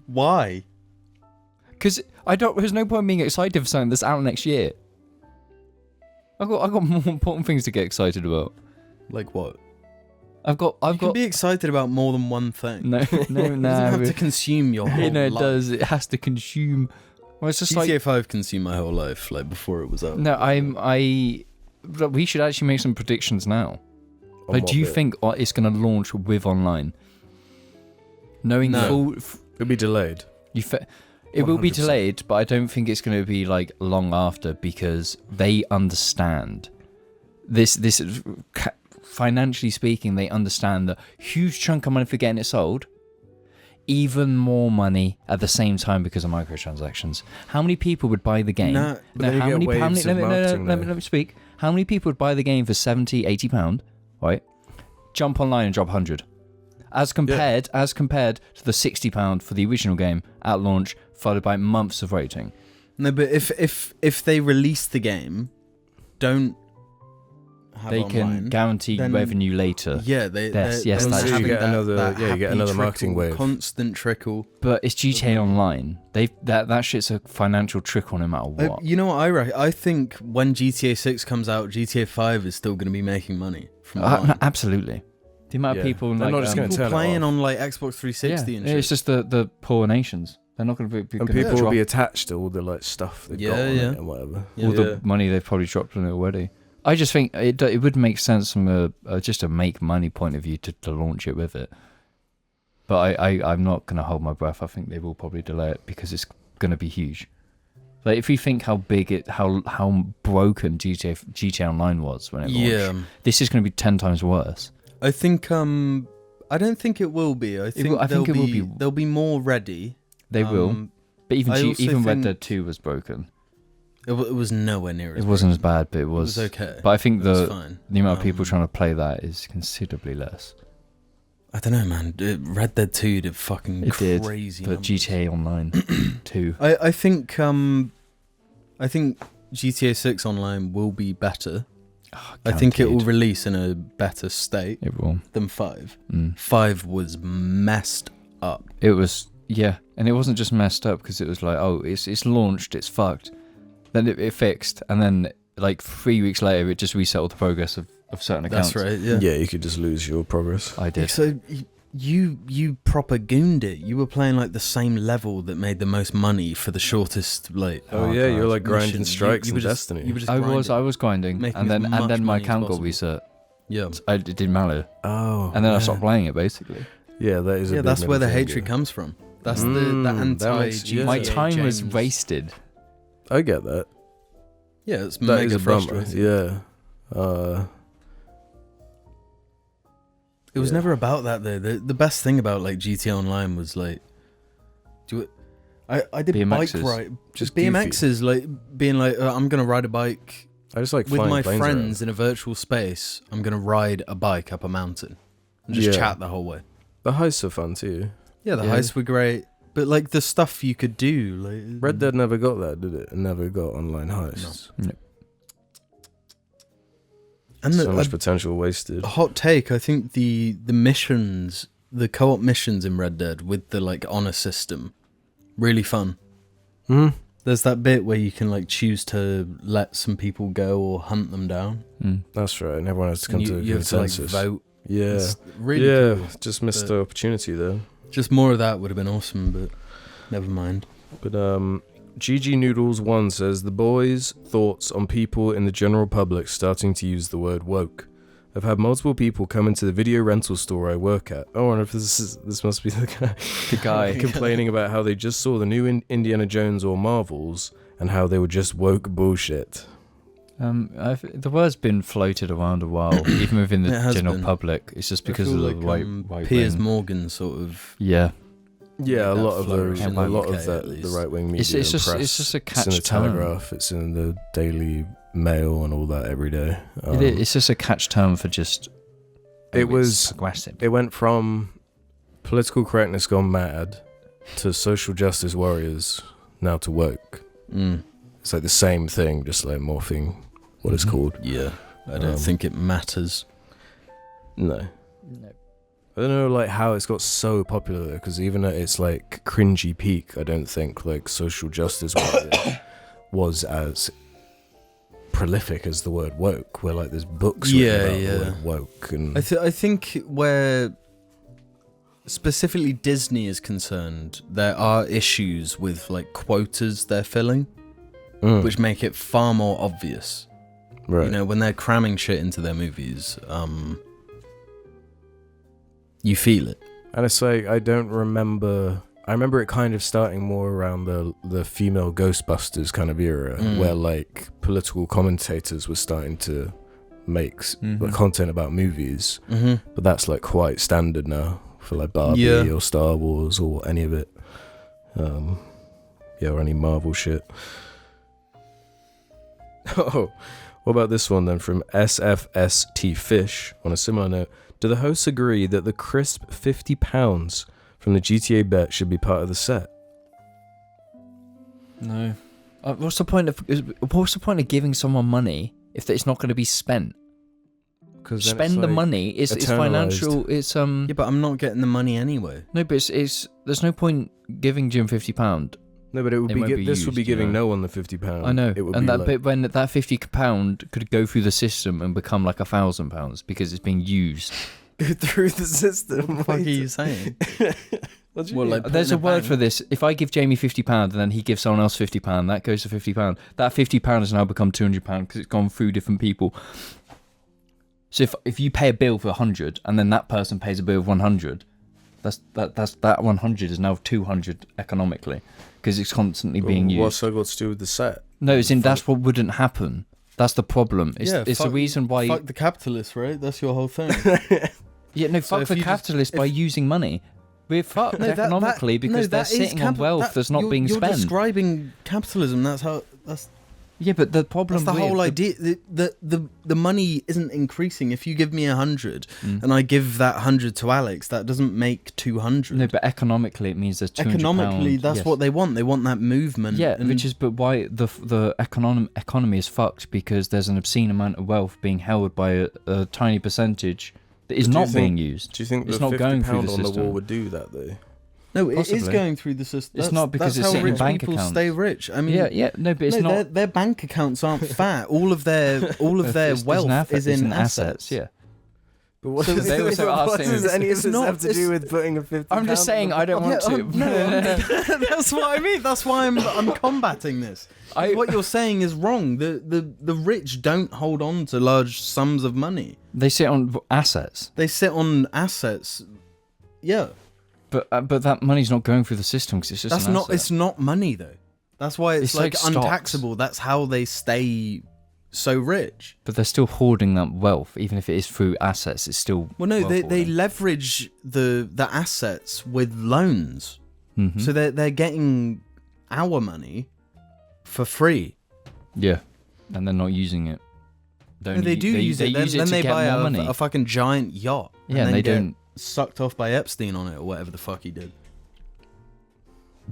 Why? Because I don't. There's no point in being excited for something that's out next year. I got more important things to get excited about. Like what? You can be excited about more than one thing. No. It doesn't have to consume your whole No, it life. does. It has to consume. Well, it's just GTA 5 consumed my whole life, like before it was out. No, we should actually make some predictions now. Like, do you think it's going to launch with online? Knowing It'll be delayed. It will be 100%. delayed, but I don't think it's going to be like long after because they understand this. Financially speaking, they understand the huge chunk of money for getting it sold. Even more money at the same time because of microtransactions. How many people would buy the game? But then you get waves of marketing Let me speak. How many people would buy the game for £70, £80, right? Jump online and drop 100. As compared to the £60 for the original game at launch, followed by months of waiting. No, but if they release the game, don't have They online, can guarantee then revenue later. Yeah, Yes, they're that's having true. You get you get another marketing trickle, wave. constant trickle. But it's GTA Online. That shit's a financial trickle no matter what. You know what I reckon? I think when GTA 6 comes out, GTA 5 is still going to be making money from online. No, absolutely. The amount of people They're like not just gonna People turn it playing off. on like Xbox 360 and shit. it's just the poor nations. They're not going to be. And gonna people will drop be attached to all the like stuff they've got on it and whatever. all the money they've probably dropped on it already. I just think it would make sense from just a make money point of view to launch it with it. But I'm not going to hold my breath. I think they will probably delay it because it's going to be huge. Like if you think how big how broken GTA Online was when it launched, this is going to be 10 times worse. I think I don't think it will be. I think it will be. They'll be more ready. They will. But even Red Dead 2 was broken. It was nowhere near. It wasn't as bad, but it was okay. But I think the amount of people fine. trying to play that is considerably less. I don't know, man. Red Dead 2 did fucking crazy. But numbers. GTA Online 2. I think GTA 6 Online will be better. I think it will release in a better state. It will than 5. 5 was messed up. It was and it wasn't just messed up because it was like it's launched, it's fucked. Then it fixed, and then like 3 weeks later, it just reset all the progress of certain accounts. That's right. Yeah. Yeah, you could just lose your progress. I did. So you proper gooned it. You were playing like the same level that made the most money for the shortest like. Oh yeah, you're like grinding mission. strikes You in were just- Destiny. you were just I grinding. was grinding, Making and as then much my money as account got possible. reset. Yeah. It didn't matter, Oh. and then I stopped playing it basically. Yeah, that is. Yeah, that's where the hatred comes from. That's the that anti. makes- yeah. My time was James. wasted. I get that. Yeah, it's That mega is a bummer. frustrating. Yeah. It was never about that though. The best thing about like GTA Online was like, I did BMXs. bike ride, Just just BMXs, like being like I'm gonna ride a bike I just like with flying my planes friends in a virtual space. I'm gonna ride a bike up a mountain and just Yeah. chat the whole way. around. The heists are fun too. Yeah, the Yeah. heists were great, but like the stuff you could do, like Red Dead never got that, did it? It never got online heists. No. and So much potential wasted. hot take. I think the missions, the co-op missions in Red Dead with the like honor system, really fun. Mm-hmm. There's that bit where you can like choose to let some people go or hunt them down. That's right, and everyone has to come And to a you have to like consensus. vote. Yeah, It's really yeah. cool. Just missed But- the opportunity there. Just more of that would have been awesome, but never mind. But GG Noodles 1 says, the boys' thoughts on people in the general public starting to use the word woke. I've had multiple people come into the video rental store I work at. Oh, I wonder if this must be the guy complaining about how they just saw the new Indiana Jones or Marvels and how they were just woke bullshit. The word's been floated around a while, even within the general public. It's just because of the white Piers wing. Morgan sort of. Yeah. Yeah, a lot of UK, that, the right-wing media it's just a catch it's in the term. Telegraph, it's in the Daily Mail and all that every day. It's just a catch term for just... It was aggressive. It went from political correctness gone mad to social justice warriors, now to woke. It's like the same thing, just like morphing what it's called. Yeah, I don't think it matters. No. I don't know, like, how it's got so popular though, because even at its like cringy peak, I don't think like social justice warrior was as prolific as the word woke. Where like there's books written about the word woke, and I think where specifically Disney is concerned, there are issues with like quotas they're filling, which make it far more obvious. Right. You know, when they're cramming shit into their movies, you feel it. And it's like, I remember it kind of starting more around the female Ghostbusters kind of era, where like political commentators were starting to make content about movies, but that's like quite standard now for like Barbie or Star Wars or any of it, or any Marvel shit. Oh, what about this one then from SFST Fish? On a similar note, do the hosts agree that the crisp £50 from the GTA bet should be part of the set? No. What's the point of giving someone money if it's not going to be spent? Spend the money. It's financial. It's Yeah, but I'm not getting the money anyway. No, but it's there's no point giving Jim £50. No, but it would this would be giving no one the £50. I know, it would and be that like, bit when that £50 could go through the system and become like £1,000 because it's being used through the system. What the fuck are you saying? What do you Well, mean? like, There's a word for this. If I give Jamie £50 and then he gives someone else £50, that goes to £50. That £50 has now become £200 because it's gone through different people. So if you pay a bill for 100 and then that person pays a bill of 100, that 100 is now 200 economically because it's constantly being used. What's that got to do with the set? No, it's in that's what wouldn't happen. That's the problem. It's the reason why. Fuck the capitalists, right? That's your whole thing. Yeah, no, So fuck the capitalists by using money. We're fucked economically because they're sitting on wealth that's not being spent. You're describing capitalism. That's Yeah, but the problem. That's the whole idea. The money isn't increasing. If you give me 100 and I give that 100 to Alex, that doesn't make 200. No, but economically it means there's 200 Economically, pound, that's yes. what they want. They want that movement. Yeah, but why the economy is fucked because there's an obscene amount of wealth being held by a tiny percentage that is not being used. Do you think it's the not going through the on the system? wall would do that though? No, it is Possibly. going through the system. It's not because that's it's how sitting in rich bank people accounts. stay rich. I mean, no, but it's not. Their bank accounts aren't fat. All of their wealth is in assets. Yeah. But what So does they were so what asking- does any of it's this not- have to do with putting a £50? I'm just saying I don't want to. That's what I mean. That's why I'm combating this. What you're saying is wrong. The rich don't hold on to large sums of money. They sit on assets. They sit on assets. Yeah, But that money's not going through the system because it's just that's an not. asset. It's not money though. That's why it's like stocks. untaxable. That's how they stay so rich. But they're still hoarding that wealth, even if it is through assets. It's still Well, no, they hoarding. leverage the assets with loans. Mhm. So they're getting our money for free. Yeah, and they're not using it. No, they do use it. use Then to they get buy more money. a fucking giant yacht. Yeah, and and then they get don't. sucked off by Epstein on it or whatever the fuck he did.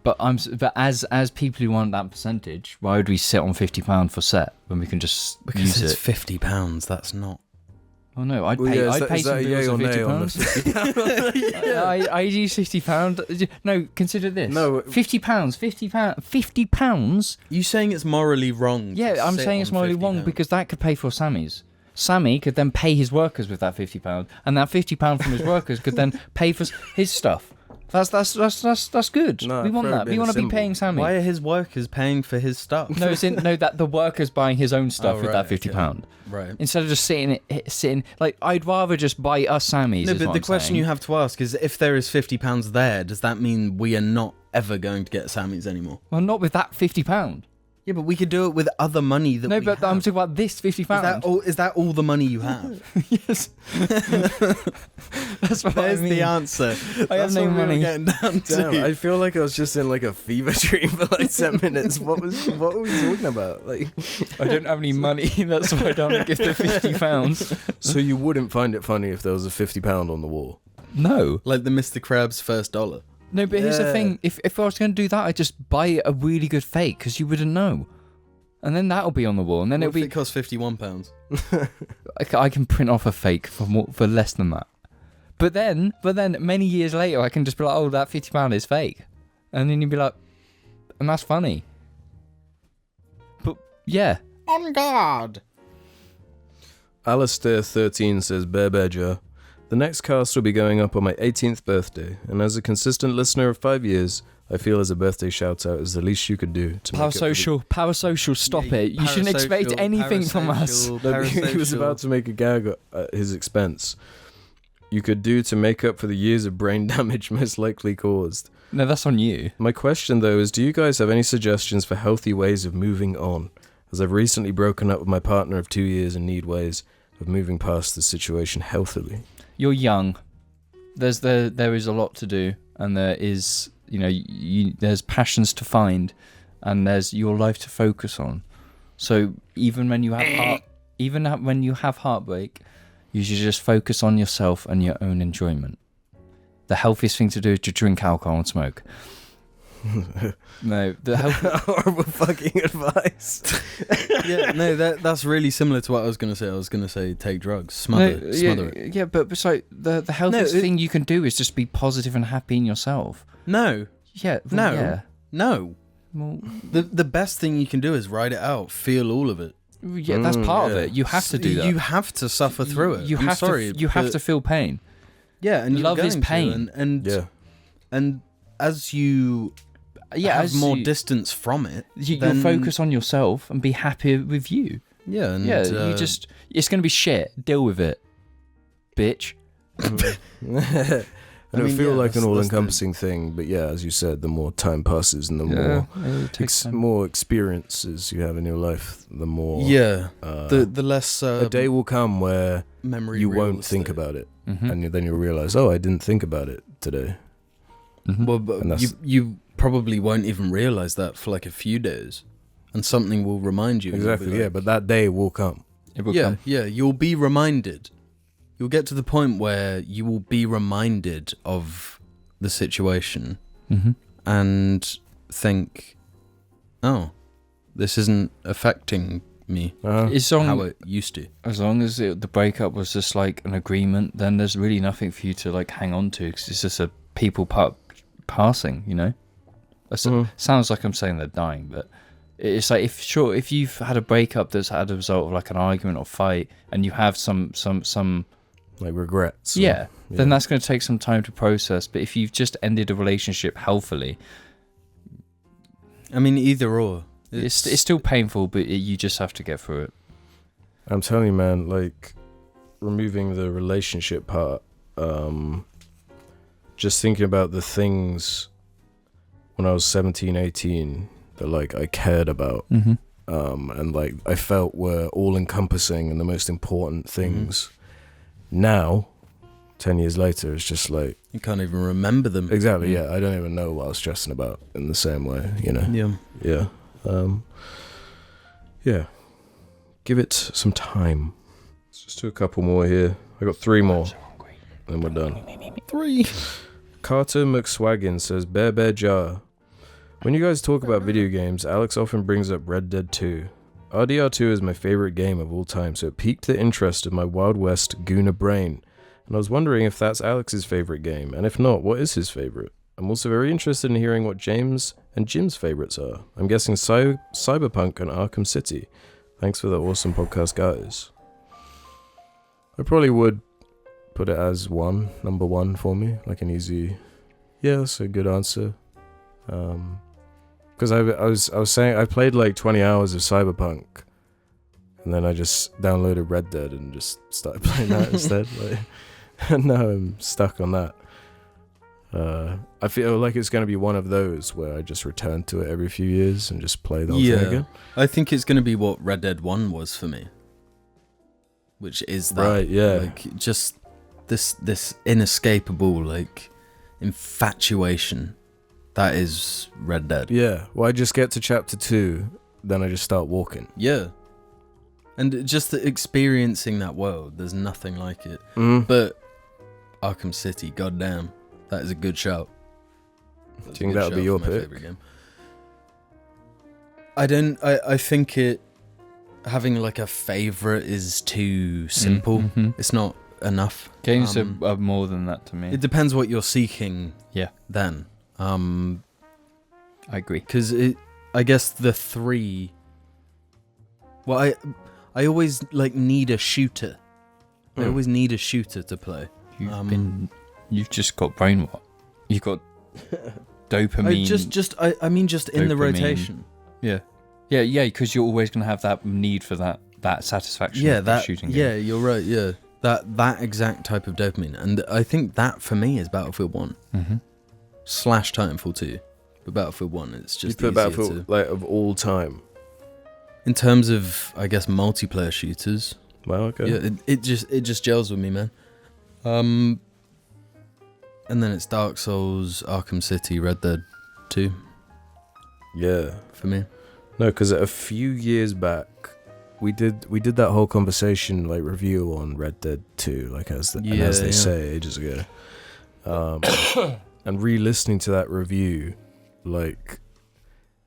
But as people who want that percentage, why would we sit on £50 for set when we can just Because use it's it? £50. That's not. Oh no, I'd Well, pay. yeah, is I'd that- pay is some that a bills yay of or nay on the £50. I use £50. No, consider this. No. £50. £50. You saying it's morally wrong? to Yeah, I'm sit saying it's on morally wrong £50? because that could pay for Sammy's. Sammy could then pay his workers with that £50, and that £50 from his workers could then pay for his stuff. That's good. No, we want for that. We being want to be simple. paying Sammy. Why are his workers paying for his stuff? No, that the worker's buying his own stuff Oh, with right, that £50. Right. Instead of just sitting like I'd rather just buy us Sammys. No, is but what the I'm question saying. you have to ask is, if there is £50 there, does that mean we are not ever going to get Sammys anymore? Well, not with that £50. Yeah, but we could do it with other money that No, we but have. I'm talking about this £50. Is that all the money you have? Yes. That's what There's I mean. the answer. I have That's no what we were money. getting down Damn, to. I feel like I was just in like a fever dream for like 10 minutes. What were we talking about? Like, I don't have any money. That's why I don't give the £50. so you wouldn't find it funny if there was a £50 on the wall? No. Like the Mr. Krabs first dollar. No, but here's the Yeah. thing. If I was going to do that, I'd just buy a really good fake because you wouldn't know. And then that'll be on the wall. And then What it'll if be... it costs £51? I can print off a fake for less than that. But then many years later, I can just be like, oh, that £50 is fake. And then you'd be like, and that's funny. But, yeah. On guard! Alistair13 says, Bear Jar. The next cast will be going up on my 18th birthday, and as a consistent listener of 5 years, I feel as a birthday shout-out is the least you could do to make up for the- Parasocial, stop it. You shouldn't expect anything from us. No, he was about to make a gag at his expense. You could do to make up for the years of brain damage most likely caused. No, that's on you. My question, though, is do you guys have any suggestions for healthy ways of moving on? As I've recently broken up with my partner of 2 years and need ways of moving past the situation healthily. You're young. There is a lot to do, and there is, there's passions to find, and there's your life to focus on. So even when you have heartbreak, you should just focus on yourself and your own enjoyment. The healthiest thing to do is to drink alcohol and smoke. No, the Horrible fucking advice. Yeah, no, that's really similar to what I was going to say. I was going to say take drugs, smother it. Yeah, but so the healthiest thing you can do is just be positive and happy in yourself. No. Yeah. No. Yeah. No. Well, The best thing you can do is ride it out, feel all of it. yeah, that's part of yeah. it. You have to do that. You have to suffer through it. You I'm have sorry, to. You have to feel pain. Yeah, and Love you're is going to, pain. and as you have more distance from it, you'll then- focus on yourself and be happy with you. Yeah, and Yeah, it's going to be shit. Deal with it, bitch. And it'll feel like an that's all-encompassing thing, but yeah, as you said, the more time passes and the more it takes time. more experiences you have in your life, the more the less a day will come where memory you real won't think estate. about it, Mhm. and then you'll realize, oh, I didn't think about it today. Mhm. Well, And but that's- you probably won't even realize that for like a few days, and something will remind you. and you'll be Exactly, yeah, like- but that day will come. It will yeah, come. yeah, you'll be reminded. You'll get to the point where you will be reminded of the situation Mhm. and think, "Oh, this isn't affecting me It's how it used to." as long as the breakup was just like an agreement, then there's really nothing for you to like hang on to because it's just a people passing, Sounds like I'm saying they're dying, but it's like if you've had a breakup that's had a result of like an argument or fight, and you have some like regrets. then that's going to take some time to process. But if you've just ended a relationship healthily, I mean, either or. it's still painful, but you just have to get through it. I'm telling you, man, like removing the relationship part, just thinking about the things when I was 17, 18 that like I cared about, Mm-hmm. and like I felt were all encompassing and the most important things. Now, 10 years later, it's just like, You can't even remember them. exactly, yeah, I don't even know what I was stressing about in the same way, Yeah. Yeah. Yeah. Give it some time. Let's just do a couple more here. I got 3 more. Then we're done. 3. Carter McSwaggin says, Bear Jar. When you guys talk about video games, Alex often brings up Red Dead 2. RDR2 is my favorite game of all time, so it piqued the interest of my Wild West Gooner brain. And I was wondering if that's Alex's favorite game, and if not, what is his favorite? I'm also very interested in hearing what James and Jim's favorites are. I'm guessing Cyberpunk and Arkham City. Thanks for the awesome podcast, guys. I probably would put it as number one for me, like an easy Yeah, that's a good answer. Because I was saying I played like 20 hours of Cyberpunk, and then I just downloaded Red Dead and just started playing that instead. Like, and now I'm stuck on that. I feel like it's going to be one of those where I just return to it every few years and just play the whole thing again. I think it's going to be what Red Dead 1 was for me, which is that, right? Yeah, like just this inescapable like infatuation that is Red Dead. yeah. Well, I just get to chapter 2, then I just start walking. Yeah, and just experiencing that world, there's nothing like it. But Arkham City, goddamn, that is a good shout. Do you think that would be your pick? Game. I think it having like a favorite is too simple. It's not enough. Games are more than that to me. It depends what you're seeking. Yeah. Then, I agree. Because I guess the 3. Well, I always like need a shooter. I always need a shooter to play. You've just got brain rot. You've got dopamine. I mean just in the rotation. Yeah, because you're always going to have that need for that satisfaction. Yeah, of that shooting. Yeah, you're right. Yeah, that exact type of dopamine, and I think that for me is Battlefield 1 / Titanfall 2. But Battlefield 1, it's just you put Battlefield like of all time. In terms of, I guess, multiplayer shooters. Well, okay. Yeah, it just gels with me, man. And then it's Dark Souls, Arkham City, Red Dead 2. Yeah, for me. No, because a few years back, we did that whole conversation like review on Red Dead 2, like as they say ages ago. And re-listening to that review, like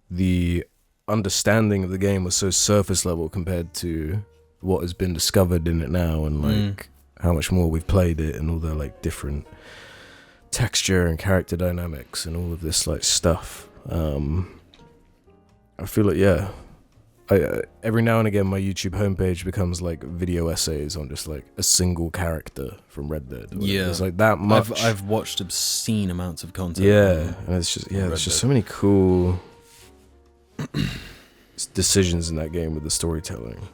the understanding of the game was so surface level compared to what has been discovered in it now, and like how much more we've played it, and all the like different texture and character dynamics and all of this like stuff. I feel like I every now and again my YouTube homepage becomes like video essays on just like a single character from Red Dead. Yeah, it's like that much. I've watched obscene amounts of content. Yeah, and it's just there's just so many cool decisions in that game with the storytelling.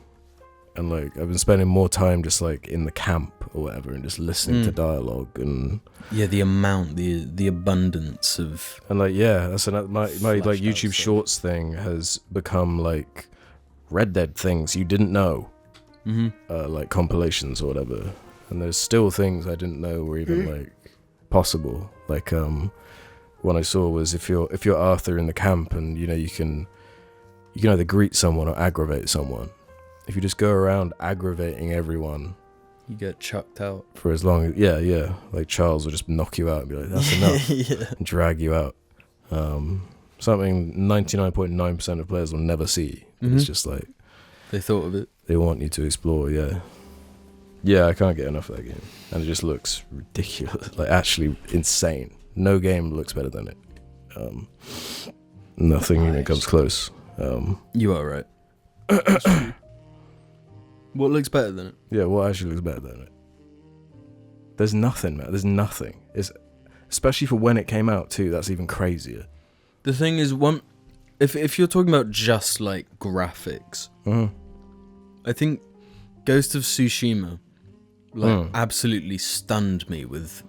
And like I've been spending more time just like in the camp or whatever, and just listening to dialogue and the amount, the abundance of, and like that's another my like YouTube Shorts thing has become like Red Dead things you didn't know, like compilations or whatever. And there's still things I didn't know were even like possible. Like one I saw was if you're Arthur in the camp, and you can either greet someone or aggravate someone. If you just go around aggravating everyone, you get chucked out for as long as like Charles will just knock you out and be like, that's enough, and drag you out. Something 99.9% of players will never see. It's just like they thought of it. They want you to explore. I can't get enough of that game, and it just looks ridiculous, like actually insane. No game looks better than it. Nothing even comes close. You are right. What looks better than it? Yeah, what actually looks better than it? There's nothing, man. There's nothing. It's especially for when it came out too. That's even crazier. The thing is, if you're talking about just like graphics, I think Ghost of Tsushima absolutely stunned me with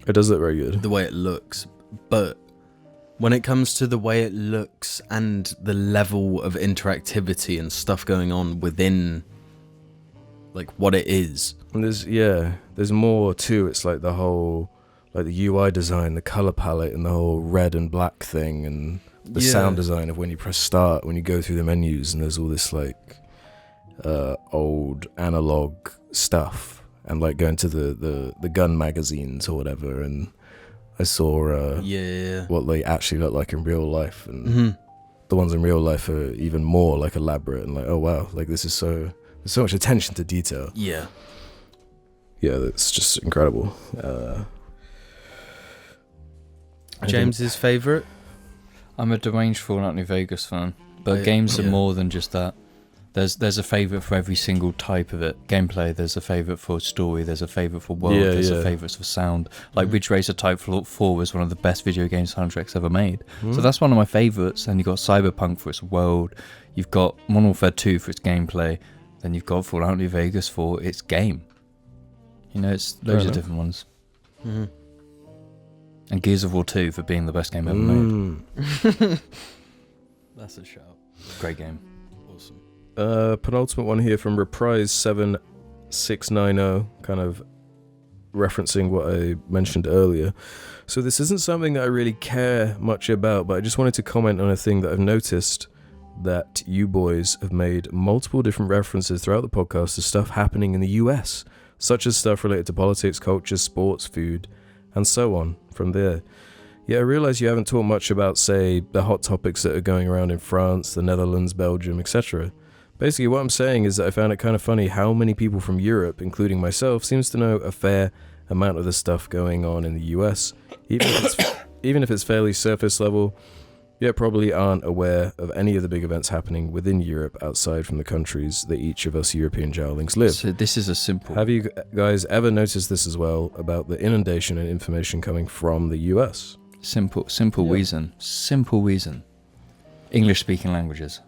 it does look very good, the way it looks. But when it comes to the way it looks and the level of interactivity and stuff going on within like what it is, and there's more too. It's like the whole like the UI design, the color palette, and the whole red and black thing, and the sound design of when you press start, when you go through the menus, and there's all this like old analog stuff, and like going to the gun magazines or whatever, and I saw what they actually look like in real life, and the ones in real life are even more like elaborate, and like, oh wow, like this is there's so much attention to detail. Yeah, that's just incredible. James's favourite? I'm a deranged Fallout New Vegas fan, but games are more than just that. There's a favourite for every single type of it. Gameplay, there's a favourite for story, there's a favourite for world, there's a favourite for sound. Like Ridge Racer Type 4 was one of the best video game soundtracks ever made. So that's one of my favourites. And you've got Cyberpunk for its world, you've got Modern Warfare 2 for its gameplay, then you've got Fallout New Vegas for its game. You know, it's loads of different ones. And Gears of War 2 for being the best game ever made. That's a shout. Great game. Awesome. Penultimate one here from Reprise 7690, kind of referencing what I mentioned earlier. So this isn't something that I really care much about, but I just wanted to comment on a thing that I've noticed, that you boys have made multiple different references throughout the podcast to stuff happening in the US, such as stuff related to politics, culture, sports, food, and so on from there. Yeah, I realise you haven't talked much about, say, the hot topics that are going around in France, the Netherlands, Belgium, etc. Basically, what I'm saying is that I found it kind of funny how many people from Europe, including myself, seems to know a fair amount of the stuff going on in the US, even if it's fairly surface level, yet probably aren't aware of any of the big events happening within Europe outside from the countries that each of us European Jowlings live. So this is a simple... Have you guys ever noticed this as well, about the inundation and information coming from the US? Simple reason. Simple reason. English-speaking languages.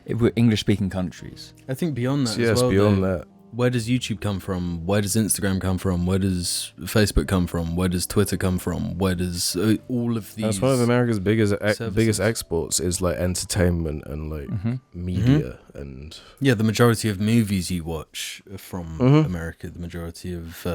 We're English-speaking countries. I think beyond that Yes, as well, beyond though, that. where does YouTube come from? Where does Instagram come from? Where does Facebook come from? Where does Twitter come from? Where does all of these... That's one of America's biggest services. exports is like entertainment and like media and... Yeah, the majority of movies you watch are from America. The majority of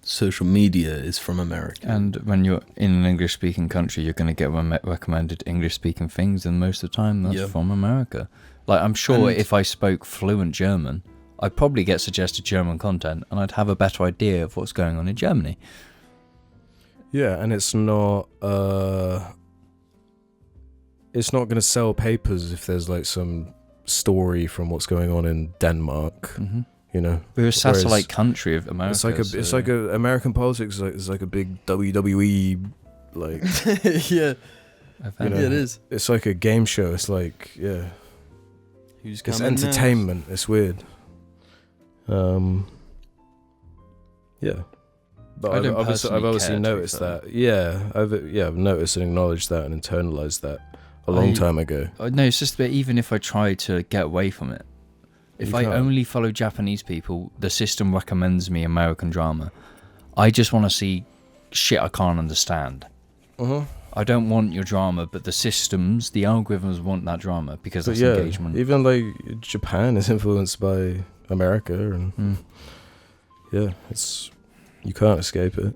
social media is from America. And when you're in an English-speaking country, you're going to get recommended English-speaking things, and most of the time that's from America. Like, I'm sure if I spoke fluent German, I'd probably get suggested German content, and I'd have a better idea of what's going on in Germany. Yeah, and it's not going to sell papers if there's like some story from what's going on in Denmark. You know, we're a satellite country of America. It's like American politics is like a big WWE like yeah, you know, it is. It's like a game show. It's like Who's it's coming entertainment. next? It's weird. Yeah. But I've obviously noticed that. Yeah, I've noticed and acknowledged that and internalized that a long time ago. No, it's just that even if I try to get away from it, if I only follow Japanese people, the system recommends me American drama. I just want to see shit I can't understand. I don't want your drama, but the systems, the algorithms want that drama because that's engagement. Even like Japan is influenced by America, and it's you can't escape it.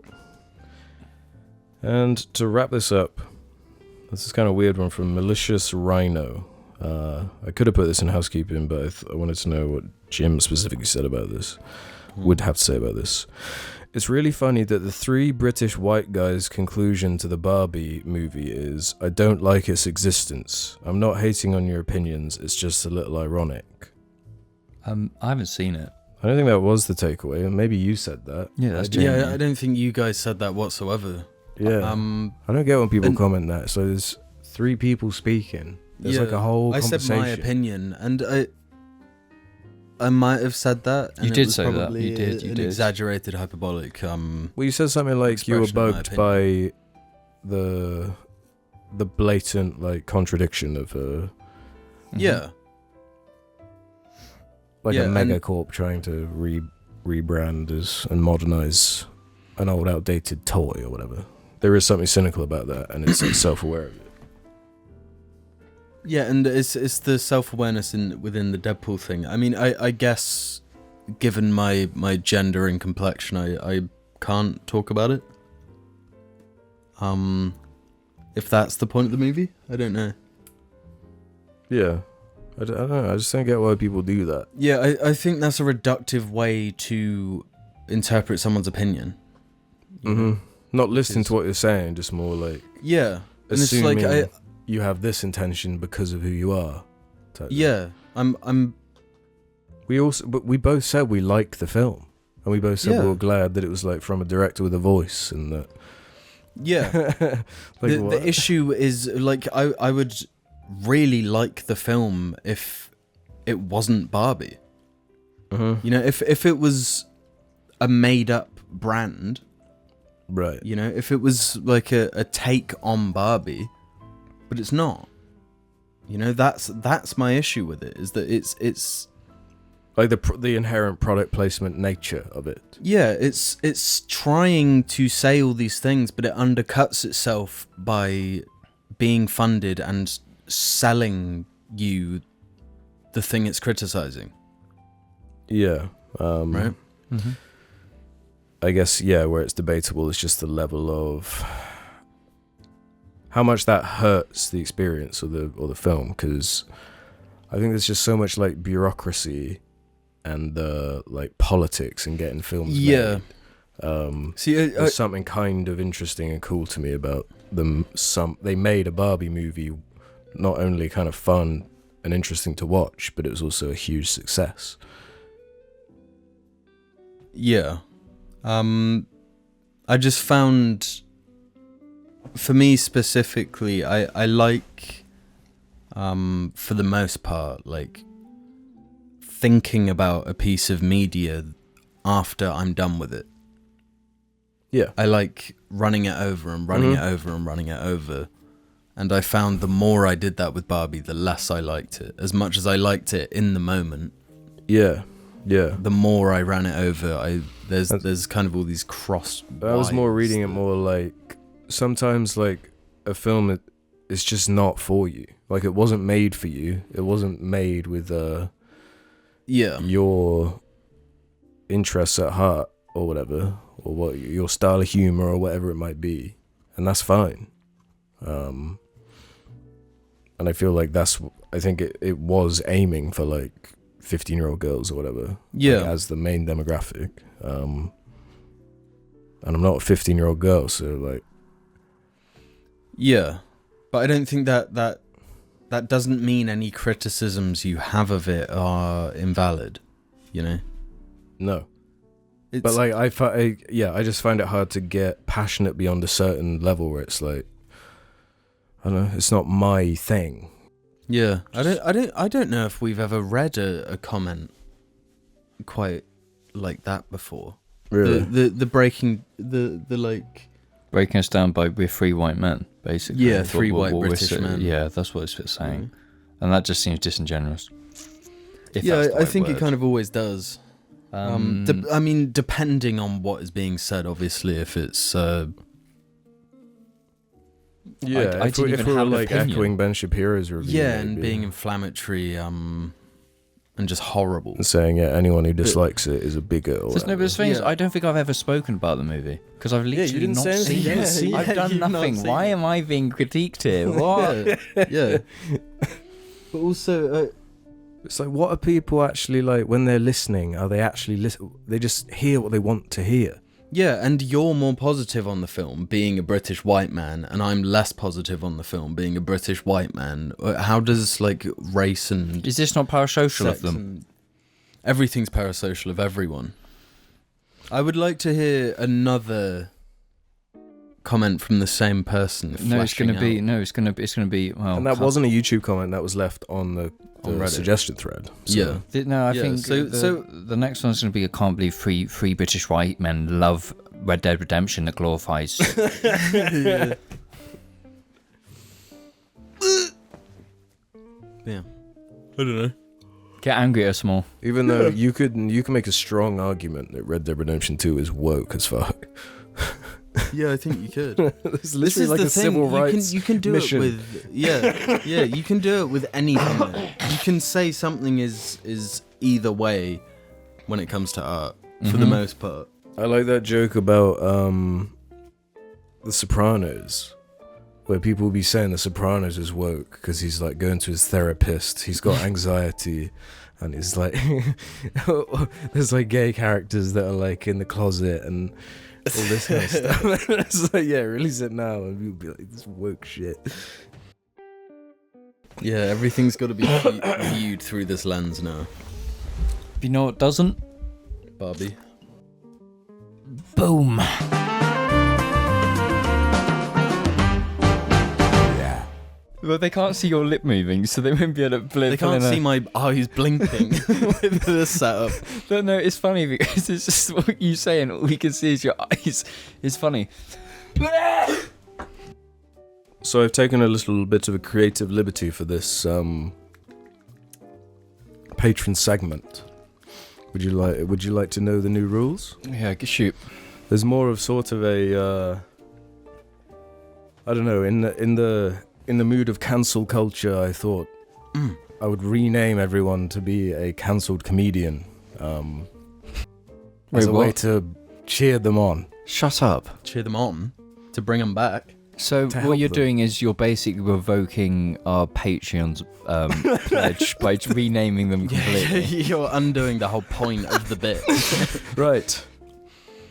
And to wrap this up, this is kind of a weird one from Malicious Rhino. I could have put this in housekeeping, but I wanted to know what Jim specifically said about this. Would have to say about this. It's really funny that the three British white guys' conclusion to the Barbie movie is, I don't like its existence. I'm not hating on your opinions, it's just a little ironic. I haven't seen it. I don't think that was the takeaway. Maybe you said that. Yeah, that's Yeah, I don't think you guys said that whatsoever. Yeah. I don't get when people comment that. So there's three people speaking. There's like a whole conversation. I said my opinion, and I might have said that. And you did say that. You did. An exaggerated, hyperbolic. Well, you said something like you were bugged by the blatant like contradiction of yeah, like a megacorp trying to rebrand and modernize an old outdated toy or whatever. There is something cynical about that, and it's like self-aware of it. Yeah, and it's the self-awareness within the Deadpool thing. I mean, I guess, given my gender and complexion, I can't talk about it. If that's the point of the movie, I don't know. Yeah, I don't know. I just don't get why people do that. Yeah, I think that's a reductive way to interpret someone's opinion. Not listening to what you're saying, just more like and assuming it's like you have this intention because of who you are. Yeah, I'm. But we both said we liked the film, and we both said we were glad that it was like from a director with a voice, and that. Yeah, like the issue is like I would really like the film if it wasn't Barbie. Mm-hmm. You know, if it was a made-up brand, Right. you know, if it was like a take on Barbie, but it's not. You know, that's my issue with it, is that it's Like the inherent product placement nature of it. yeah, it's trying to say all these things, but it undercuts itself by being funded and selling you the thing it's criticizing. Yeah. Right? Mm-hmm. I guess, yeah, where it's debatable is just the level of how much that hurts the experience or the film, because I think there's just so much like bureaucracy and like politics in getting films Yeah. made. See, There's something kind of interesting and cool to me about them. They made a Barbie movie not only kind of fun and interesting to watch, but it was also a huge success. yeah. I just found, for me specifically, I like, for the most part, like, thinking about a piece of media after I'm done with it. Yeah. I like running it over and running it over and running it over. And I found the more I did that with Barbie, the less I liked it. As much as I liked it in the moment, Yeah. Yeah. the more I ran it over, there's kind of all these cross. I was more wires reading it that- more like sometimes like a film it's just not for you. Like it wasn't made for you. It wasn't made with Yeah. your interests at heart or whatever, or what your style of humor or whatever it might be, and that's fine. And I feel like I think it was aiming for like 15-year-old girls or whatever, Yeah. like, as the main demographic. And I'm not a 15-year-old girl, so like, Yeah. But I don't think that doesn't mean any criticisms you have of it are invalid, you know? no. It's, But like I just find it hard to get passionate beyond a certain level where it's like, I don't know, it's not my thing. yeah, I don't know if we've ever read a comment quite like that before. Really? The breaking the like Breaking us down by we're three white men, basically. Yeah, That's three what white we're British men. Yeah, that's what it's saying, and that just seems disingenuous. yeah, I think it kind of always does. I of. mean, depending on what is being said, obviously, if it's Yeah, I if didn't we even were have an like opinion. echoing Ben Shapiro's review, yeah, and maybe, being inflammatory, and just horrible. and saying anyone who dislikes it is a bigot or There's no, but whatever. the thing is, Yeah. I don't think I've ever spoken about the movie because I've literally didn't not say anything. seen Yeah, it. yeah, I've done you've not nothing. seen Why it. am I being critiqued here? What? yeah. But also, It's like, what are people actually like when they're listening? Are they actually they just hear what they want to hear? yeah, and you're more positive on the film being a British white man, and I'm less positive on the film being a British white man. How does like race and Is this not parasocial of sex them? and everything's parasocial of everyone? I would like to hear another comment from the same person. No, it's going to be. fleshing No, it's going to be. Well, And that can't- wasn't a YouTube comment, that was left on the On Reddit. suggestion thread. So, Yeah. No, I Yeah, think so- the next one's going to be. I can't believe three British white men love Red Dead Redemption that glorifies. yeah. I don't know. Get angry at us more. Even though you can make a strong argument that Red Dead Redemption 2 is woke as fuck. Yeah, I think you could. It's This literally is like the a thing. civil rights You can do mission. it with you can do it with anything. Though. You can say something is either way when it comes to art for the most part. I like that joke about The Sopranos, where people will be saying The Sopranos is woke because he's like going to his therapist, he's got anxiety, and he's like, there's like gay characters that are like in the closet and all this kind of stuff. It's like, yeah, release it now, and people be like, this woke shit. Yeah, everything's got to be viewed through this lens now. You know what doesn't? Barbie. Boom. Well, they can't see your lip moving, so they won't be able to blip. They can't see my eyes blinking with this setup. No, it's funny because it's just what you say and all we can see is your eyes. It's funny. So I've taken a little bit of a creative liberty for this patron segment. Would you like to know the new rules? Yeah, shoot. There's more of sort of a I don't know, in the mood of cancel culture, I thought I would rename everyone to be a cancelled comedian. As a way to cheer them on. Shut up. Cheer them on to bring them back. So what you're doing is you're basically revoking our Patreon's pledge by renaming them completely. You're undoing the whole point of the bit. Right.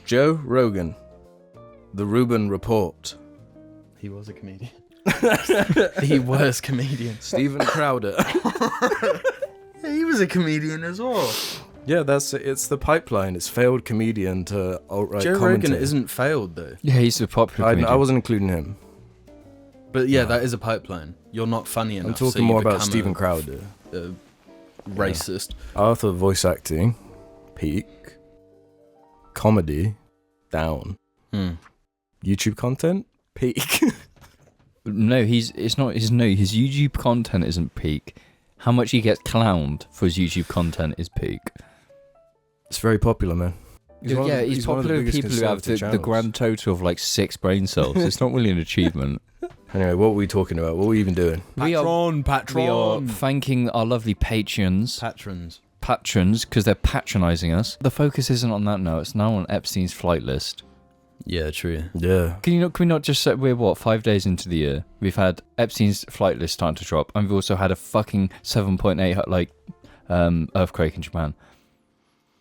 Joe Rogan. The Ruben Report. He was a comedian. The worst comedian. Stephen Crowder. He was a comedian as well. Yeah, it's the pipeline. It's failed comedian to alt-right Joe commentator. Rogan isn't failed though. Yeah, he's a popular comedian. I wasn't including him. But yeah, that is a pipeline. You're not funny enough. I'm talking so you more about become Stephen Crowder. Racist. Arthur voice acting, peak. Comedy, down. YouTube content, peak. No, his YouTube content isn't peak. How much he gets clowned for his YouTube content is peak. It's very popular, man. He's popular with people who have the grand total of like 6 brain cells. It's not really an achievement. Anyway, what were we talking about? What were we even doing? We are thanking our lovely patrons, because they're patronising us. The focus isn't on that now. It's now on Epstein's flight list. Yeah, true. Yeah. Can we not just say we're 5 days into the year? We've had Epstein's flight list starting to drop, and we've also had a fucking 7.8 earthquake in Japan,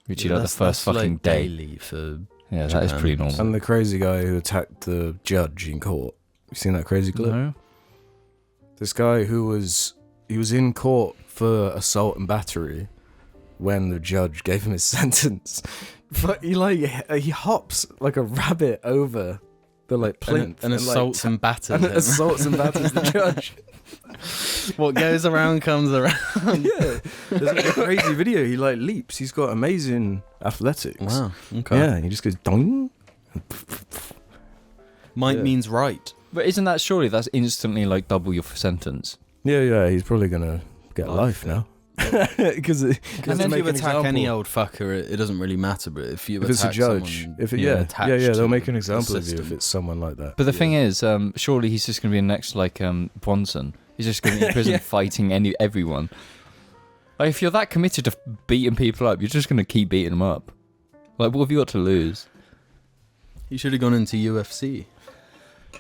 which is like the first fucking like day. Daily for Yeah, Japan. that is pretty normal. And the crazy guy who attacked the judge in court. You seen that crazy clip? No? This guy he was in court for assault and battery when the judge gave him his sentence. But he hops like a rabbit over the plinth and assaults and batters and him. assaults and batters the judge. What goes around comes around. Yeah, there's like a crazy video. He leaps. He's got amazing athletics. Wow. Okay. Yeah, he just goes dong. Might means right. But isn't that surely that's instantly like double your sentence? Yeah. He's probably gonna get life now. Because And then if you attack any old fucker, it doesn't really matter. But if you it's a attack judge, someone, they'll make an example of you if it's someone like that. But the thing is, surely he's just going to be next Bronson. He's just going to be in prison fighting everyone. Like, if you're that committed to beating people up, you're just going to keep beating them up. Like, what have you got to lose? he should have gone into UFC.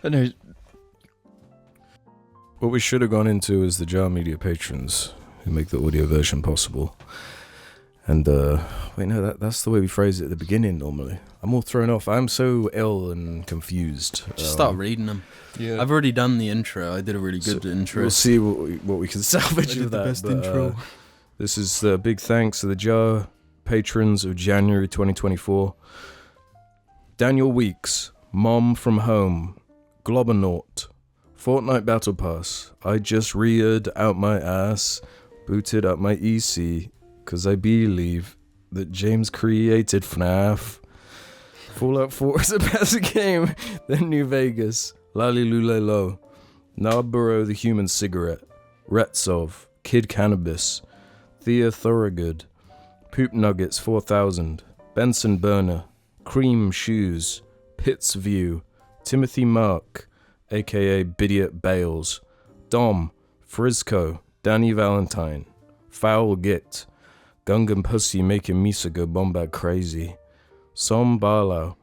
But no, What we should have gone into is the Jar Media patrons who make the audio version possible. And that's the way we phrase it at the beginning normally. I'm all thrown off. I'm so ill and confused. Just start reading them. yeah. I've already done the intro. I did a really good intro. We'll see what we can salvage of that. Best intro. This is the big thanks to the Jar patrons of January 2024. Daniel Weeks, Mom from Home, Globernaut, Fortnite Battle Pass, I just reared out my ass, booted up my EC, cause I believe that James created FNAF. Fallout 4 is a better game than New Vegas, Lalilulelo, Narborough the Human Cigarette, Retsov, Kid Cannabis, Thea Thorogood, Poop Nuggets 4000, Benson Burner, Cream Shoes, Pitts View, Timothy Mark, aka Bidiot Bales, Dom, Frisco, Danny Valentine, Foul Git, Gungan Pussy making Misa go bombad crazy, Som Barlow,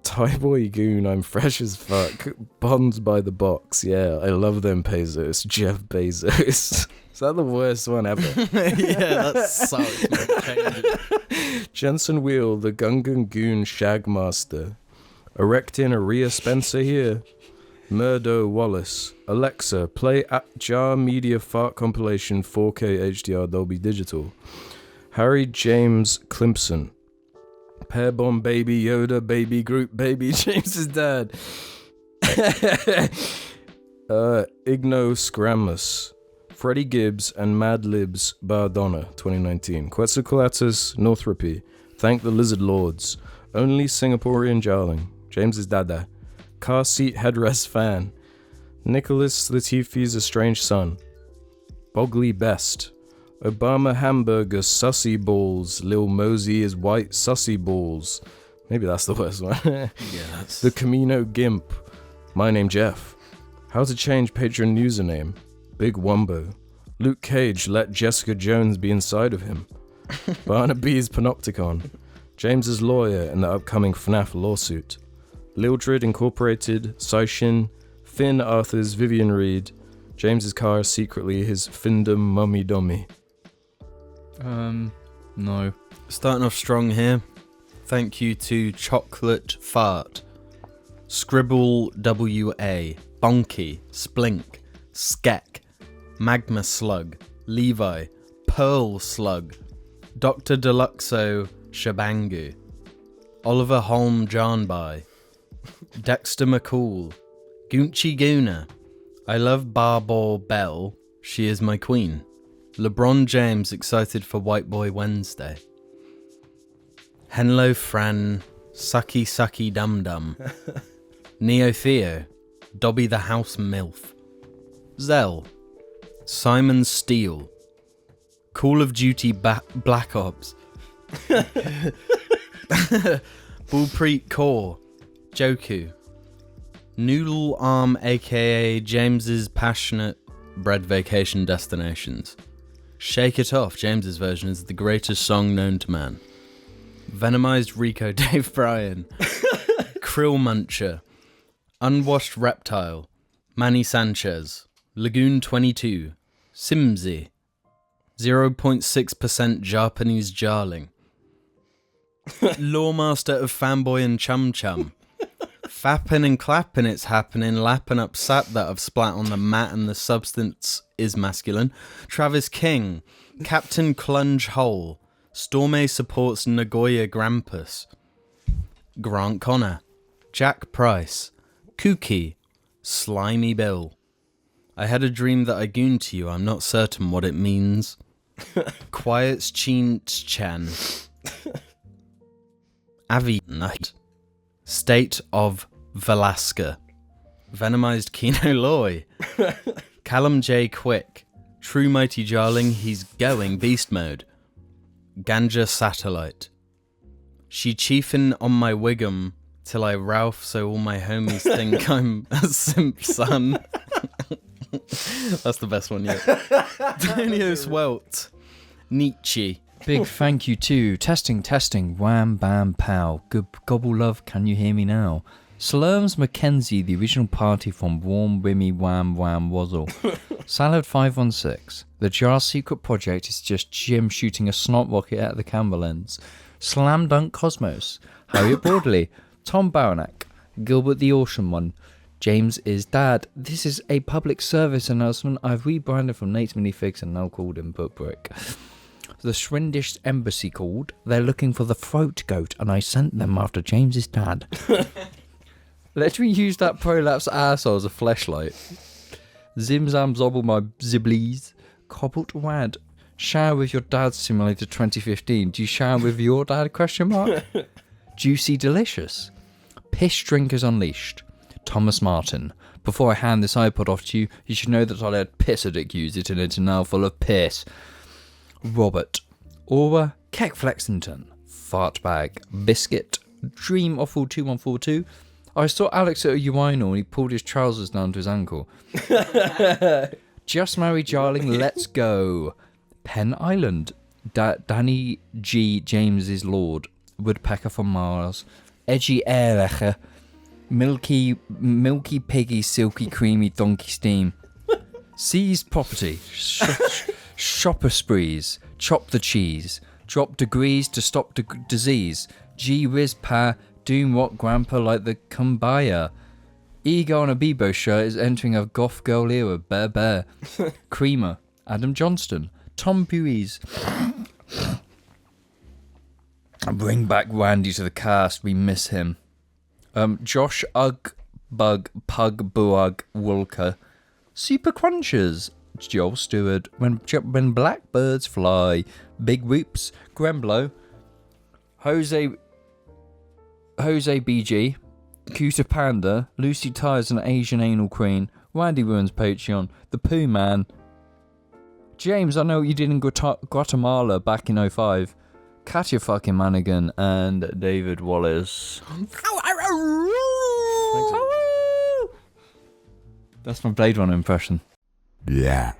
Thai Boy Goon, I'm fresh as fuck, Bonds by the Box, yeah, I love them Bezos, Jeff Bezos. Is that the worst one ever? Yeah, that sucks. Jensen Wheel, the Gungan Goon Shagmaster, Erecting a Rhea Spencer here, Murdo Wallace, Alexa, play Jar Media Fart Compilation 4K HDR Dolby Digital, Harry James Klimpson, Pear Bomb Baby Yoda Baby Group Baby James's dad, Ignoscrammus, Freddie Gibbs, and Mad Libs Bardonna, 2019. Quetzalcoatlus Northropy, Thank the Lizard Lords, Only Singaporean Jarling, James's Dada, Car Seat Headrest Fan, Nicholas Latifi's Estranged Son, Bogley Best, Obama Hamburger Sussy Balls, Lil Mosey is White Sussy Balls. Maybe that's the worst one. Yeah, that's... The Camino Gimp, My Name Jeff, How to Change Patron Username, Big Wumbo, Luke Cage Let Jessica Jones Be Inside of Him, Barnaby's Panopticon, James's Lawyer in the upcoming FNAF lawsuit, Lildred Incorporated, Saishin, Finn Arthur's Vivian Reed, James's car secretly his Findom Mummy Dummy. No. Starting off strong here. Thank you to Chocolate Fart, Scribble WA, Bonky, Splink, Skek, Magma Slug, Levi, Pearl Slug, Dr. Deluxo Shabangu, Oliver Holm Jarnby, Dexter McCool, Gucci Guna, I love Barbor Bell, she is my queen, LeBron James excited for White Boy Wednesday, Henlo Fran, Sucky Sucky Dum Dum, Neo Theo, Dobby the House Milf, Zell, Simon Steele, Call of Duty Black Ops, Bullpreet Core, Joku, Noodle Arm aka James's Passionate Bread Vacation Destinations, Shake It Off, James's version is the greatest song known to man, Venomized Rico Dave Bryan, Krill Muncher, Unwashed Reptile, Manny Sanchez, Lagoon 22, Simsy, 0.6% Japanese Jarling, Lawmaster of Fanboy and Chum Chum, Fappin' and clappin' it's happening, lappin' up sap that I've splat on the mat and the substance is masculine, Travis King, Captain Clunge Hole, Stormay supports Nagoya Grampus, Grant Connor, Jack Price, Kooky, Slimy Bill. I had a dream that I gooned to you, I'm not certain what it means. Quiet's Chan. Avi Night. State of Velasca. Venomized Kino Loy. Callum J. Quick. True Mighty Jarling, he's going beast mode. Ganja Satellite. She chiefin' on my Wiggum till I Ralph so all my homies think I'm a simp son. That's the best one yet. Daniel Swelt. Nietzsche. Big thank you to Testing, Wham Bam Pow. Good gobble love, can you hear me now? Slurms Mackenzie, the original party from Warm Wimmy Wham Wham Wazzle. Salad 516. The Jar Secret Project is just Jim shooting a snot rocket at the camera lens. Slam Dunk Cosmos. Harriet Broadley. Tom Baranek. Gilbert the Awesome One. James is Dad. This is a public service announcement. I've rebranded from Nate's Minifigs and now called him Book Brick. The Swedish embassy called. They're looking for the throat goat, and I sent them after James's dad. Let me use that prolapse arsehole as a fleshlight. Zimzam zobble my ziblies. Cobbled wad. Shower with your dad simulator 2015. Do you shower with your dad? ? Juicy delicious. Piss drinkers unleashed. Thomas Martin. Before I hand this iPod off to you, you should know that I let Pissadick use it and it's now full of piss. Robert. Aura. Keck Flexington. Fartbag. Biscuit. Dream Offal 2142. I saw Alex at a urinal and he pulled his trousers down to his ankle. Just Married Jarling, let's go. Penn Island. Danny G. James's Lord. Woodpecker from Mars. Edgy Airlecher. Milky Piggy Silky Creamy Donkey Steam. Seized property. Shopper sprees. Chop the cheese. Drop degrees to stop disease. G Riz Pa. Doom Rock Grandpa like the Kumbaya. Ego on a Bebo shirt is entering a goth girl era. Bear. Creamer. Adam Johnston. Tom Buies. Bring back Randy to the cast. We miss him. Josh Ugg Bug Pug Buug Wulker. Super Crunchers, Joel Stewart, When Blackbirds Fly, Big Whoops, Gremblo, Jose BG, Cuter Panda, Lucy Tyres and Asian Anal Queen, Randy Ruins Patreon, The Pooh Man, James, I know what you did in Guatemala back in 05, Katya fucking Manigan, and David Wallace. That's my Blade Runner impression. Yeah.